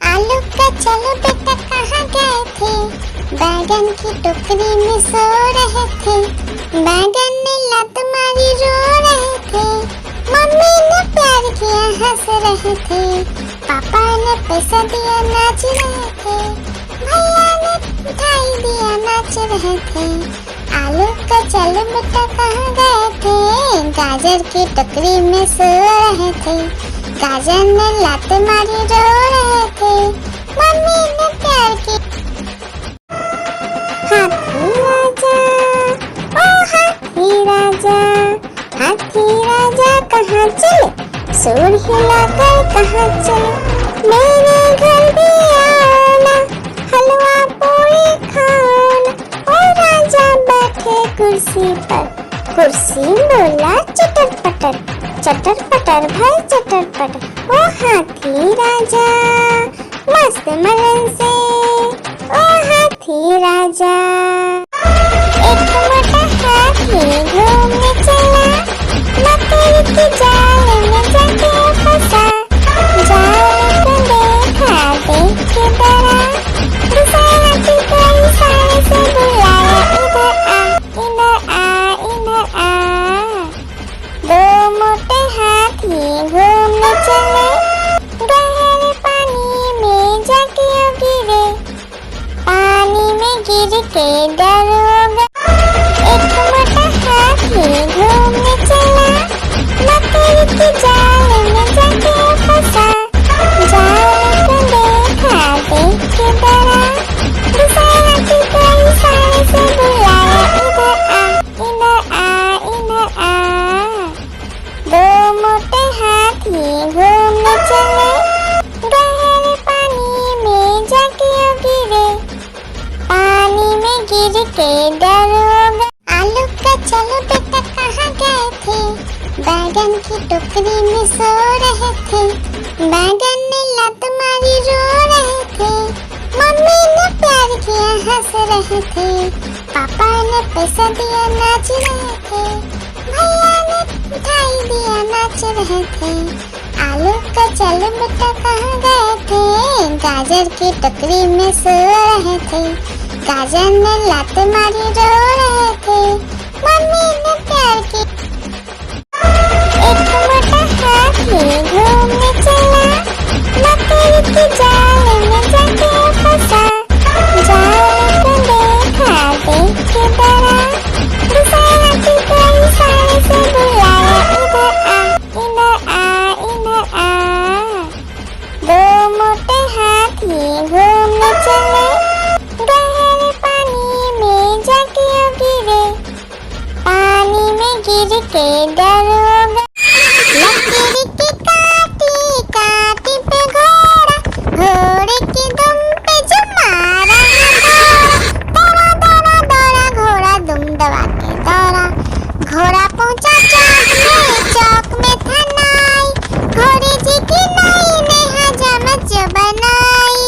आलू का चलो बेटा कहाँ गए थे, बैगन की टोकरी में सो रहे थे। बैगन ने लत मारी रो रहे थे, मम्मी ने प्यार किया हंस रहे थे, पापा ने पैसा दिया नाच रहे थे, भैया ने मिठाई दिया नाच रहे थे। आलू का चलो बेटा कहाँ गए थे, गाजर की टोकरी में सो रहे थे। गाजर ने लात मारी रो रहे थे, मम्मी ने प्यार की। हाथी राजा ओ हाथी राजा, हाथी राजा कहाँ चले, सूर हिलाकर कहाँ चले। मेरे घर भी आना, हलवा पूरी खाना। ओ राजा बैठे कुर्सी पर, कुर्सी बोला चटर पटर, चटर पटर भाई चटर पटर। ओ हाथी राजा मस्त मलन से, ओ हाथी राजा। एक मोटा हाथी घूमने चला, लकड़ी की जाल में जाके फंसा। जाल को देखा देख के डरा, दूसरे हाथी को इशारे से बुलाया, इधर आ इधर आ। दो मोटे हाथी घूमने चले, गहरे पानी में जाके गिरे, पानी में गिर के डर हो गया। एक मोटा हाथी घूमने चला, लकड़ी की जाल में जाके फंसा। जाल को बैगन की टोकरी में सो रहे थे, बैगन ने लत मारी रो रहे थे, मम्मी ने प्यार किया हंस रहे थे, पापा ने पैसा दिया नाच रहे थे, भैया ने मिठाई दिया नाच रहे थे। आलू का चल बेटा कहाँ गए थे, गाजर की टोकरी में सो रहे थे, गाजर ने लात मारी रो रहे थे, मम्मी ने प्यार की। एक मोटा हाथी घूमने चला, मकड़ी के जाल में जाके फंसा, जाल को देखा देख के डरा, दूसरे हाथी को इशारे से बुलाया, इधर आ इधर आ इधर आ। दो मोटे हाथी घूमने चले, गहरे पानी में जाके गिरे, पानी में गिर के डर हो गया। लकड़ी की काटी काटी पे घोड़ा, घोड़े की दुम पे जो मारा दौड़ा दौड़ा दौड़ा घोड़ा दुम दबा के दौड़ा, घोड़ा पहुंचा चौक में था नाई, घोड़े जी की नाई ने हजामत जो बनाई,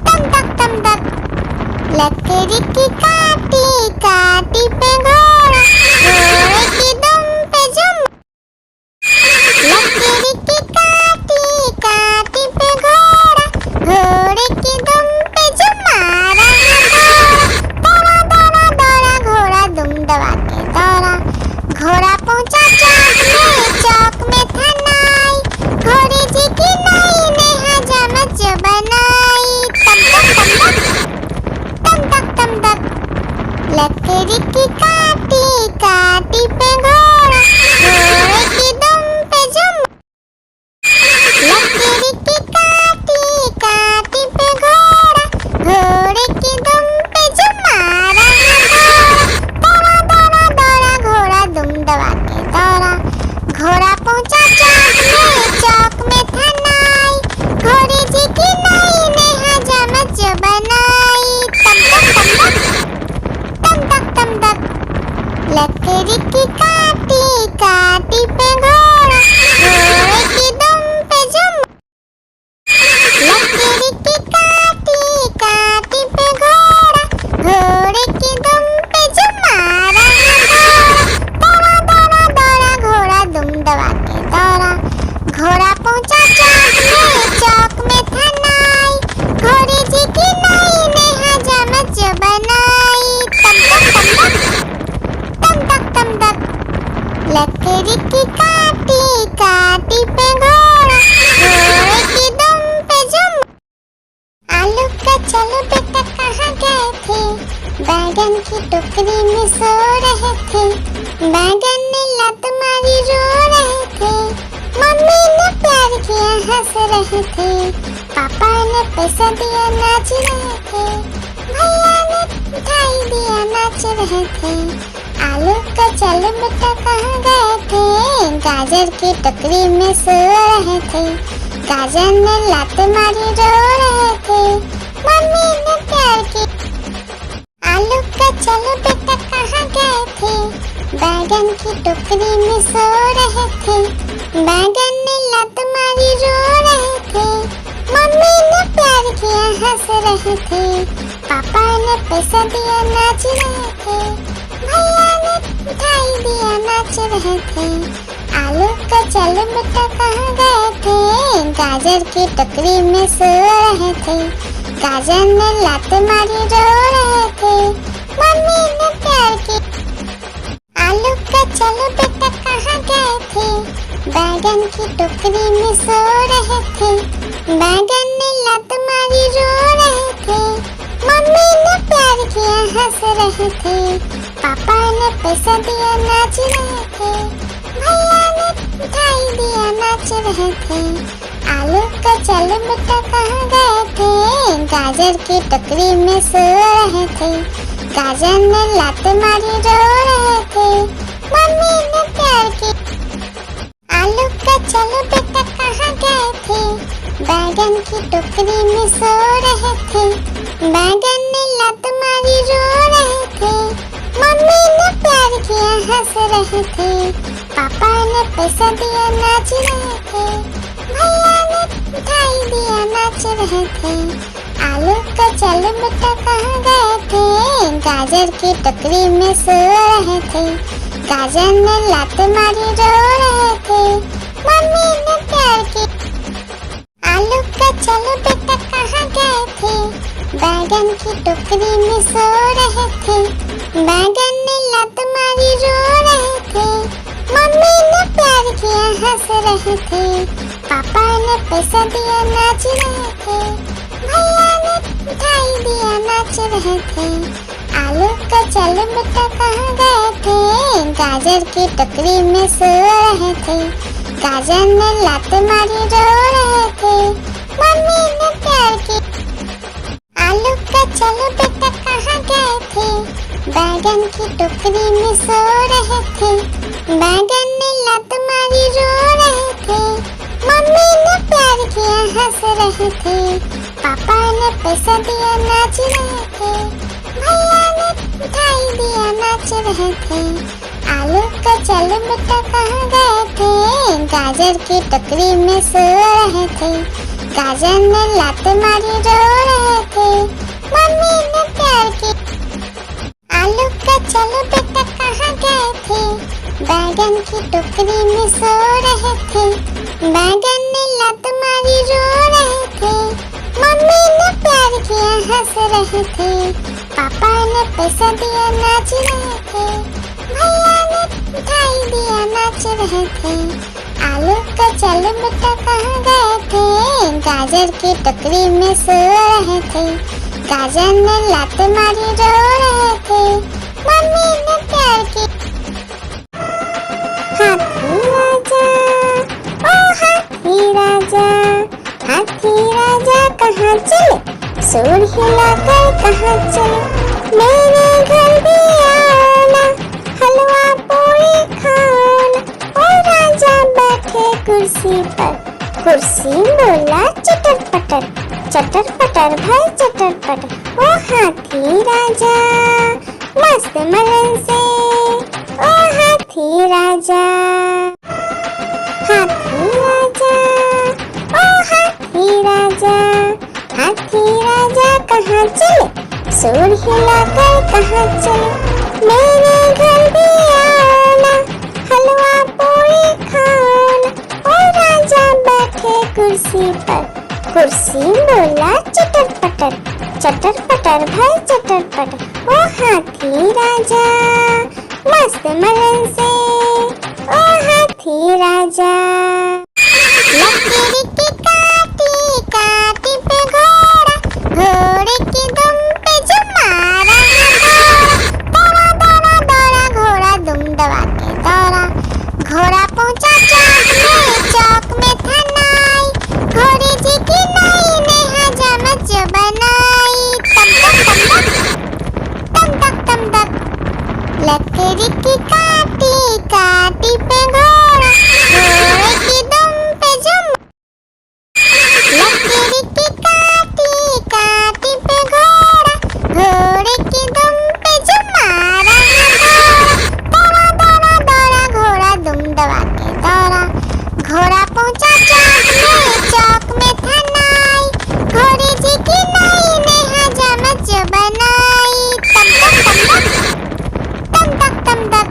तम तक तम तक। लकड़ी की काटी काटी पे घोड़ा, घोड़े की दुम पे जो, लकड़ी की काटी काटी पे घोड़ा, घोड़े की दुम पे जो मारा दौड़ा दौड़ा दौड़ा घोड़ा दुम दबा के दौड़ा, घोड़ा पहुंचा चौक में था नाई, घोड़े जी की नाई ने हजामत जो बनाई, तम तक। लकड़ी की काटी काटी पे घोड़ा, घोड़े की दुम पे जो, लकड़ी की काटी काटी पे घोड़ा, घोड़े की दुम पे जो मारा दौड़ा दौड़ा दौड़ा घोड़ा दुम दबा के दौड़ा, घोड़ा पहुंचा चौक में था नाई, घोड़े जी की नाई ने हजामत जो बनाई, तम तक। लकड़ी की काटी काटी पे घोड़ा, घोड़े की दुम पे जो, लकड़ी की काटी काटी पे घोड़ा, घोड़े की दुम पे जो मारा दौड़ा दौड़ा दौड़ा घोड़ा दुम दबा के दौड़ा, घोड़ा पहुंचा चौक में था नाई, घोड़े जी की नाई ने हजामत जो बनाई, तम तक। लकड़ी की काटी काटी पे घोड़ा, घोड़े की दुम पे जो, आलू का चलो बेटा कहाँ गए थे, बैगन की टोकरी में सो रहे थे, बैगन ने लत मारी रो रहे थे, मम्मी ने प्यार किया हंस रहे थे, पापा ने पैसा दिया नाच रहे थे, भैया ने मिठाई दिया नाच रहे थे। आलू का चलो बेटा कहाँ गए थे, गाजर की टोकरी में सो रहे थे, गाजर ने लात मारी रो रहे थे, मम्मी ने प्यार की। आलू का चलो बेटा कहाँ गए थे, बैगन की टोकरी में सो रहे थे, बैगन ने लात मारी रो रहे थे, मम्मी ने प्यार किया हंस रहे थे, पापा ने पैसा दिया नाच रहे थे, भैया ने मिठाई दिया नाच रहे थे। आलू का चलो बेटा कहाँ गए थे, गाजर की टोकरी में सो रहे थे, गाजर ने लात मारी रो रहे थे, मम्मी ने प्यार की। आलू का चलो बेटा कहाँ गए थे, बैगन की टोकरी में सो रहे थे, बैगन ने लात मारी रो रहे थे, मम्मी ने प्यार किया हंस रहे थे, पापा ने पैसा दिया नाच रहे थे, भैया ने मिठाई दिया नाच रहे थे। आलू का चलो बेटा कहाँ गए थे, गाजर की टोकरी में सो रहे थे, गाजर ने लात मारी रो रहे थे, मम्मी ने प्यार की। आलू का चलो बेटा कहाँ गए थे, बैगन की टोकरी में सो रहे थे, बैगन ने लात मारी रो रहे थे, मम्मी ने प्यार किया हंस रहे थे, पापा ने पैसा दिया नाच रहे थे, भैया ने मिठाई दिया नाच रहे थे। आलू का चलो बेटा कहाँ गए थे, गाजर की टोकरी में सो रहे थे, गाजर ने लात मारी रो रहे थे, मम्मी ने प्यार की। आलू का चलो बेटा कहाँ गए थे, बैगन की टोकरी में सो रहे थे, बैगन ने लात मारी रो रहे थे, मम्मी ने प्यार किया हंस रहे थे, पापा ने पैसा दिया नाच रहे थे, भैया ने मिठाई दिया नाच रहे थे। आलू का चलो बेटा कहाँ गए थे, गाजर की टोकरी में सो रहे थे, गाजर ने लात मारी रो रहे थे, मम्मी ने प्यार की। आलू का चलो बेटा कहाँ गए थे, बैगन की टोकरी में सो रहे थे, बैगन ने लात मारी रो रहे थे, मम्मी ने प्यार किया हंस रहे थे, पापा ने पैसा दिया नाच रहे थे, भैया ने मिठाई दिया नाच रहे थे। आलू का चलो बेटा कहाँ गए थे, गाजर की टोकरी में सो रहे थे, गाजर ने लात मारी रो रहे थे, मम्मी ने प्यार की। आलू का चलो बेटा कहाँ गए थे, बैगन की टोकरी में सो रहे थे, बैगन ने लात मारी रो रहे थे, मम्मी ने प्यार किया हंस रहे थे, पापा ने पैसा दिया नाच रहे थे, भैया ने मिठाई दिया नाच रहे थे। आलू का चलो बेटा कहाँ गए थे, गाजर की टोकरी में सो रहे थे, गाजर ने लात मारी रो रहे थे, मम्मी ने प्यार की। हाथी राजा, ओ हाथी राजा, हाथी राजा कहाँ चले, सूर हिलाकर कहाँ चले, मेरे घर भी आना, हलवा पूरी खाना। ओ राजा बैठे कुर्सी पर, कुर्सी बोला चटर पटर, चटर पटर भाई चटर पटर। ओ हाथी राजा मस्त मलन से, ओ हाथी राजा, हाथी राजा, ओ हाथी राजा, हाथी राजा कहाँ चले, सूर हिलाकर कहाँ चले, मेरे घर भी आना, हलवा पूरी खाना। ओ राजा बैठे कुर्सी पर, कुर्सी बोला चटर पटर, चटर पटर भाई चटर पटर। ओ हाथी राजा मस्त मलन से, ओ हाथी राजा। लकड़ी की काटी काटी पे घोड़ा, घोड़े की दुम पे जो मारा दौड़ा दौड़ा दौड़ा घोड़ा दुम दबा के दौड़ा, घोड़ा पहुंचा चौक में था नाई, घोड़े जी की नाई ने हजामत जो बनाई, तम तक तम तक। लकड़ी की काटी काटी पे घोड़ा, घोड़े की दुम पे जो, लकड़ी की काटी काटी पे घोड़ा, घोड़े की दुम पे जो मारा दौड़ा दौड़ा दौड़ा घोड़ा दुम दबा के दौड़ा, घोड़ा पहुंचा चौक में था नाई, घोड़े जी की नाई ने हजामत जो बनाई, तम तक।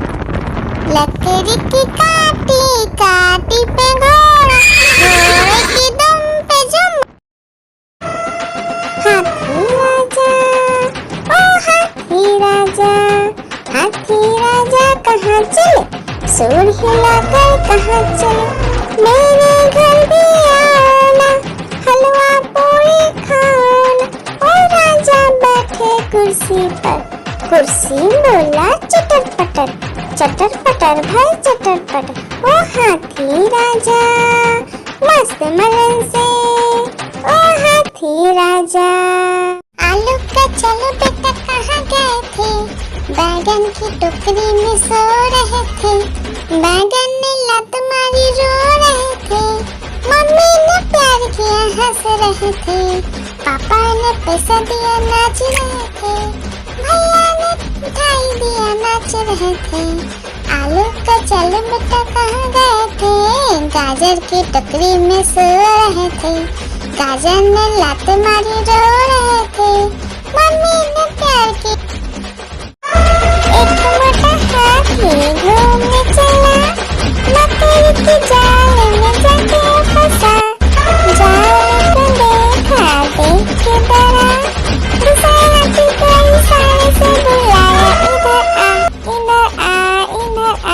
लकड़ी की काटी काटी पे घोड़ा, घोड़े की दुम पे जो, हाथी राजा, ओ हाथी राजा, हाथी राजा कहाँ चले, सूर हिलाकर कहाँ चले, मेरे घर भी आना, हलवा पूरी खाना। ओ राजा बैठे कुर्सी पर, कुर्सी बोला चटर पटर, चटर पटर भाई चटर पटर। ओ हाथी राजा मस्त मलन से, ओ हाथी राजा। आलू का चलो बेटा कहाँ गए थे, बैगन की टोकरी में सो रहे थे, बैगन ने लात मारी रो रहे थे, मम्मी ने प्यार किया हंस रहे थे, पापा ने पैसा दिया नाच रहे थे, भैया ने मिठाई दिया नाच रहे थे। आलू का चल बेटा कहाँ गए थे, गाजर की टोकरी में सो रहे थे। गाजर ने लात मारी रो रहे थे, मम्मी ने प्यार की। एक मोटा हाथी घूमने चला, मकड़ी की जाल में जाके फंसा। जाल को देखा देख के डरा, दूसरे हाथी को इशारे से बुलाया, इधर आ इधर आ इधर आ।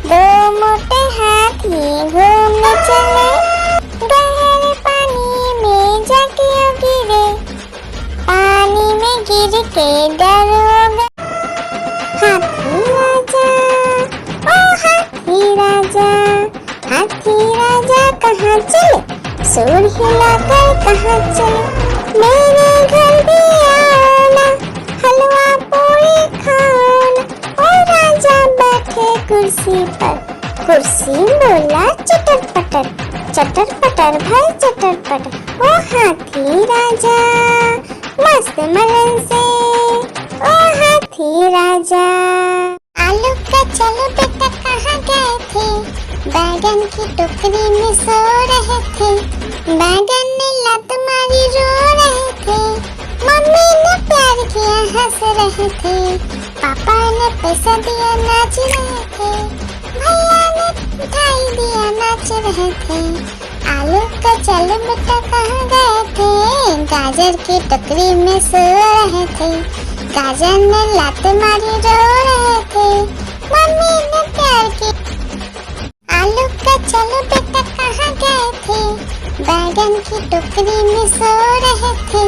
दो मोटे हाथी घूमने चले, गहरे पानी में जाके गिरे। पानी में गिर के डर हो गए। हाथी राजा, ओ हाथी राजा, हाथी राजा कहाँ चले, सूर हिलाकर कहाँ चले। मेरे घर भी आना, हलवा पूरी खाना। ओ राजा बैठे कुर्सी पर, कुर्सी बोला चटर पटर, चटर पटर भाई चटर पटर। ओ हाथी राजा मस्त मलन से, ओ हाथी राजा। आलू का चलो बेटा कहाँ गए थे, बैगन की टोकरी में सो रहे थे। बैगन ने लात मारी रो रहे थे, मम्मी ने प्यार किया हंस रहे थे। पापा ने पैसा दिया नाच रहे थे, भैया ने मिठाई दिया नाच रहे थे। आलू का चल बेटा कहाँ गए थे, गाजर की टोकरी में सो रहे थे। गाजर ने लात मारी रो रहे थे, मम्मी ने प्यार की। आलू का चलो बेटा कहाँ गए थे, बैगन की टोकरी में सो रहे थे।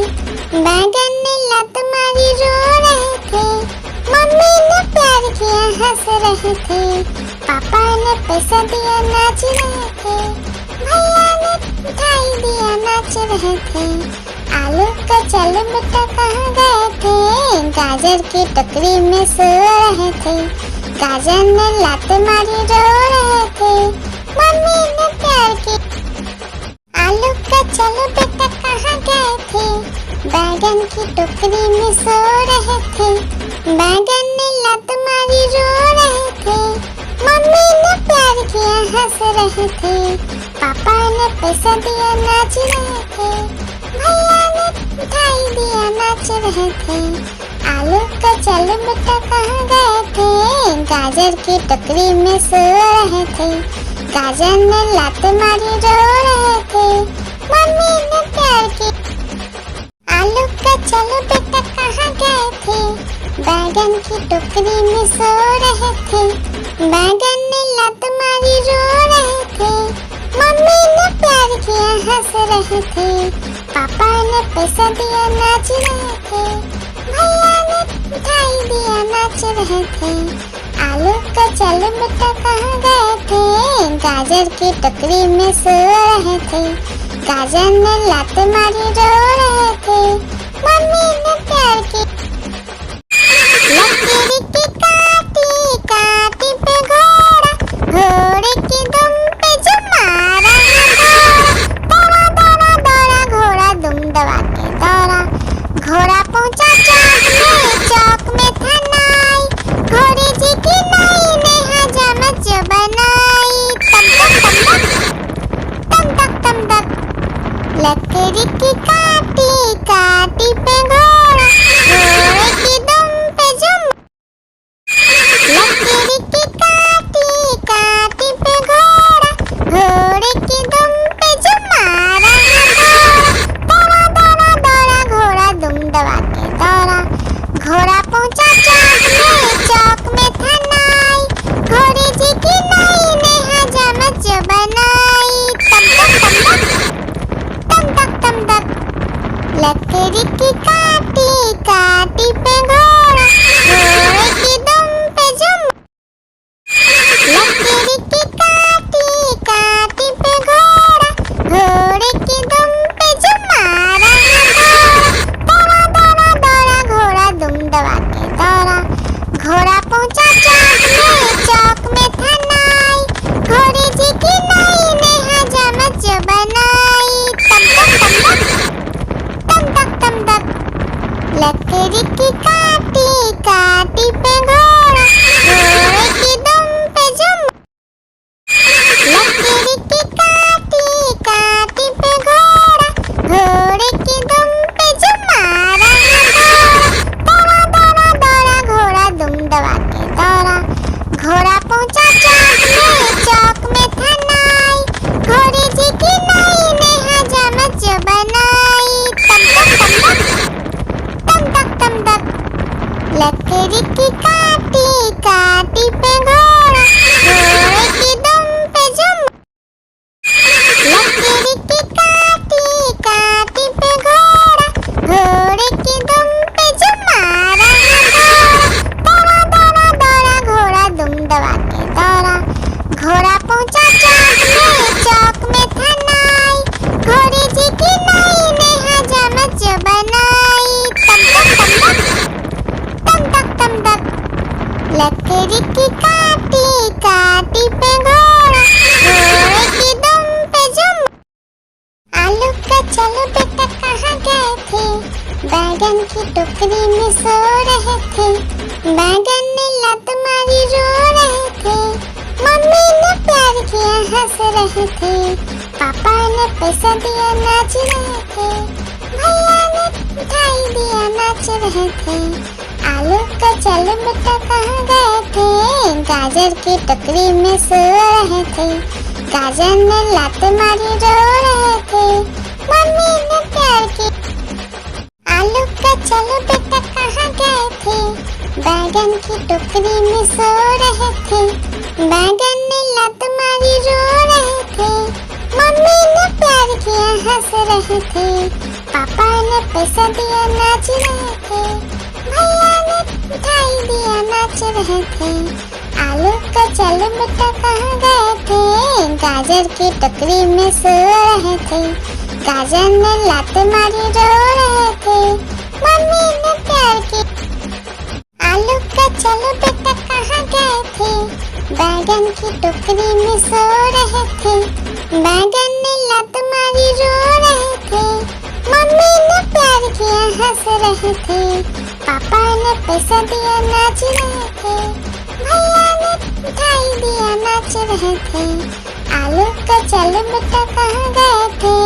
बैगन ने लात मारी रो रहे थे, मम्मी ने प्यार किया हंस रहे थे। पापा ने पैसा दिया नाच रहे थे, भैया ने मिठाई दिया नाच रहे थे। आलू का चलो बेटा कहाँ गए थे, गाजर की टोकरी में सो रहे थे। गाजर ने लात मारी रो रहे थे, मम्मी ने प्यार की। आलू का चलो बेटा कहाँ गए थे, बैगन की टोकरी में सो रहे थे। बैगन ने लात मारी रो रहे थे, मम्मी ने प्यार किया हंस रहे थे। पापा ने पैसा दिया नाच रहे थे, भैया ने मिठाई दिया नाच रहे थे। आलू का चलो बेटा कहाँ गए थे, गाजर की टोकरी में सो रहे थे। गाजर ने लात मारी रो रहे थे, मम्मी ने प्यार की। आलू का चलो बेटा कहाँ गए थे, बैगन की टोकरी में सो रहे थे। बैगन ने लात मारी रो रहे थे, मम्मी ने प्यार किया हंस रहे थे। पापा ने पैसा दिया नाच रहे थे, भैया ने मिठाई दिया नाच रहे थे। आलू का चलो बेटा कहाँ गए थे, गाजर की टोकरी में सो रहे थे। गाजर ने लात मारी रो रहे थे, मम्मी ने प्यार की। लकीर की काटी काटी पे घोड़ा, घोड़े की दुम पे जो मारा है दौड़ा दौड़ा दौड़ा घोड़ा दुम दबा के दौड़ा। घोड़ा पहुंचा चौक में था नाई, घोड़े जी की नाई ने हजामत जो बनाई। तम तक तम तक लकड़ी की काटी काटी पे घोड़ा, घोड़े की दुम पे जुम। लकड़ी की काटी काटी पे घोड़ा, घोड़े की दुम पे जुम मारा है दौड़ा दौड़ा दौड़ा घोड़ा दुम दबा के दौड़ा। घोड़ा पहुंचा चौक में था नाई, घोड़े जी की नाई ने हजामत जो बनाई। तम तक तम तक लकड़ी की काटी काटी पे घोड़ा, घोड़े की दुम पे जुम। लकड़ी की काटी काटी पे घोड़ा, घोड़े की दुम पे जुम मारा है दौड़ा दौड़ा दौड़ा घोड़ा दुम दबा के दौड़ा। घोड़ा पहुंचा चौक में था नाई, घोड़े जी की नाई ने हजामत जो बनाई। तम तक तम तक लकड़ी की काटी पे घोड़ा, घोड़े की दुम पे जुम। लकड़ी की काटी काटी पे घोड़ा, घोड़े की दुम पे जुम मारा है दौड़ा दौड़ा दौड़ा घोड़ा दुम दबा के दौड़ा। घोड़ा पहुंचा चौक में था नाई, घोड़े जी की नाई ने हजामत जो बनाई। तम तक तम तक लकड़ी की काटी बैगन की टोकरी में सो रहे थे, बैगन ने लात मारी रो रहे थे, मम्मी ने प्यार किया हंस रहे थे, पापा ने पैसा दिया नाच रहे थे, भैया ने मिठाई दिया नाच रहे थे, आलू का चल बेटा कहाँ गए थे, गाजर की टोकरी में सो रहे थे, गाजर ने लात मारी रो रहे थे, मम्मी ने प्यार की। आलू का चलो बेटा कहाँ गए थे, बैगन की टोकरी में सो रहे थे, बैगन ने लात मारी रो रहे थे, मम्मी ने प्यार किया हंस रहे थे, पापा ने पैसा दिया नाच रहे थे, भैया ने मिठाई दिया नाच रहे थे, आलू का चलो बेटा कहाँ गए थे, गाजर की टोकरी में सो रहे थे, गाजर ने लात मारी रो रहे थे, मम्मी ने प्यार की। आलू का चलो बेटा कहाँ गए थे, बैगन की टोकरी में सो रहे थे, बैगन ने लात मारी रो रहे थे, मम्मी ने प्यार किया हंस रहे थे, पापा ने पैसा दिया नाच रहे थे, भैया ने मिठाई दिया नाच रहे थे, आलू का चलो बेटा कहाँ गए थे,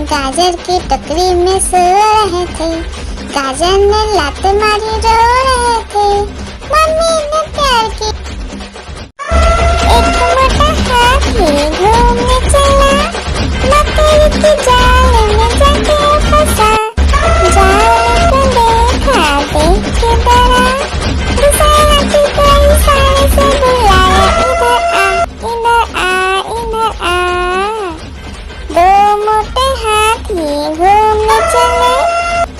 गाजर की टोकरी में सो रहे थे, गाजर ने लात मारी रो रहे थे, मम्मी ने प्यार की। एक मोटा हाथी घूमने चला, मकड़ी के जाल में जाके फंसा, जाल को देखा देख के डरा, दूसरा हाथी को इशारे से बुलाया, इधर आ इधर आ, दो मोटे हाथी घूमने चले,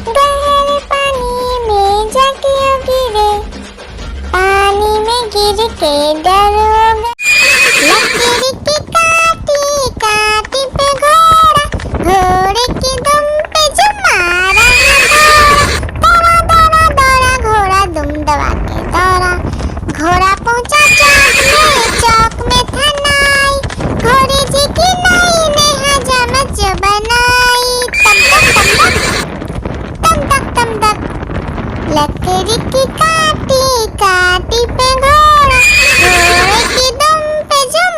गहरे पानी में जाके गिरे, पानी में गिर के डर हो गया, लकड़ी की काटी काटी पे घोड़ा, घोड़े की दुम पे जो मारा दौड़ा दौड़ा दौड़ा घोड़ा दुम दबा के दौड़ा, घोड़ा पहुंचा चौक में था नाई, घोड़े जी की नाई ने हजामत जो बनाई, तम तक तम तक, लकड़ी की काटी काटी पे घोड़ा, घोड़े की दुम पे जुम।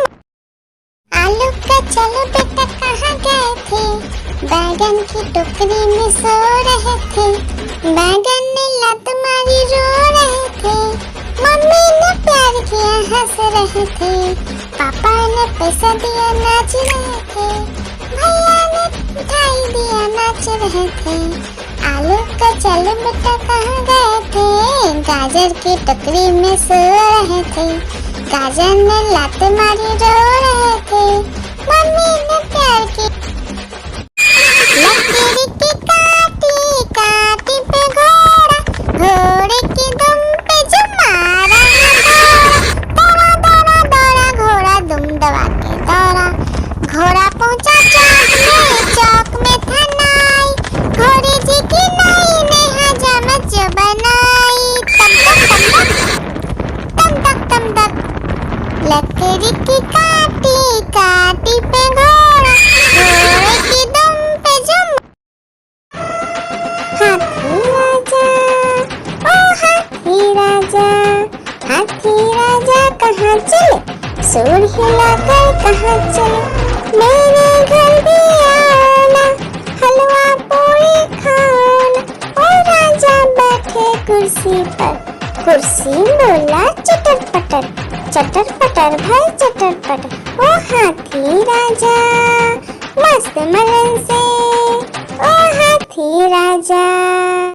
आलू का चलो बेटा कहाँ गए थे, बैगन की टोकरी में सो रहे थे, बैगन ने लात मारी रो रहे थे, मम्मी ने प्यार किया हंस रहे थे, पापा ने पैसा दिया नाच रहे थे, भैया ने मिठाई दिया नाच रहे थे, आलू का चलो बेटा कहाँ गए थे, गाजर की टोकरी में सो रहे थे, गाजर ने लात मारी रो रहे थे, मम्मी ने प्यार की। लकड़ी की काटी काटी पे घोड़ा, घोड़े की दुम पे जो मारा दौड़ा दौड़ा दौड़ा घोड़ा दुम दबा के दौड़ा, घोड़ा पहुंचा चौक में था नाई, घोड़े जी की नाई ने हजामत जो बनाई, तम तक, लकड़ी की काटी काटी पे घोड़ा, घोड़े की दुम पे जुम। हाथी राजा ओ हाथी राजा, हाथी राजा कहाँ चले, सूंड हिलाकर कहाँ चले, मेरे घर भी आना, हलवा पूरी खाना, और राजा बैठे कुर्सी पर, कुर्सी बोला चटर पटर भाई चटर पटर, ओ हाथी राजा मस्त मलन से, ओ हाथी राजा।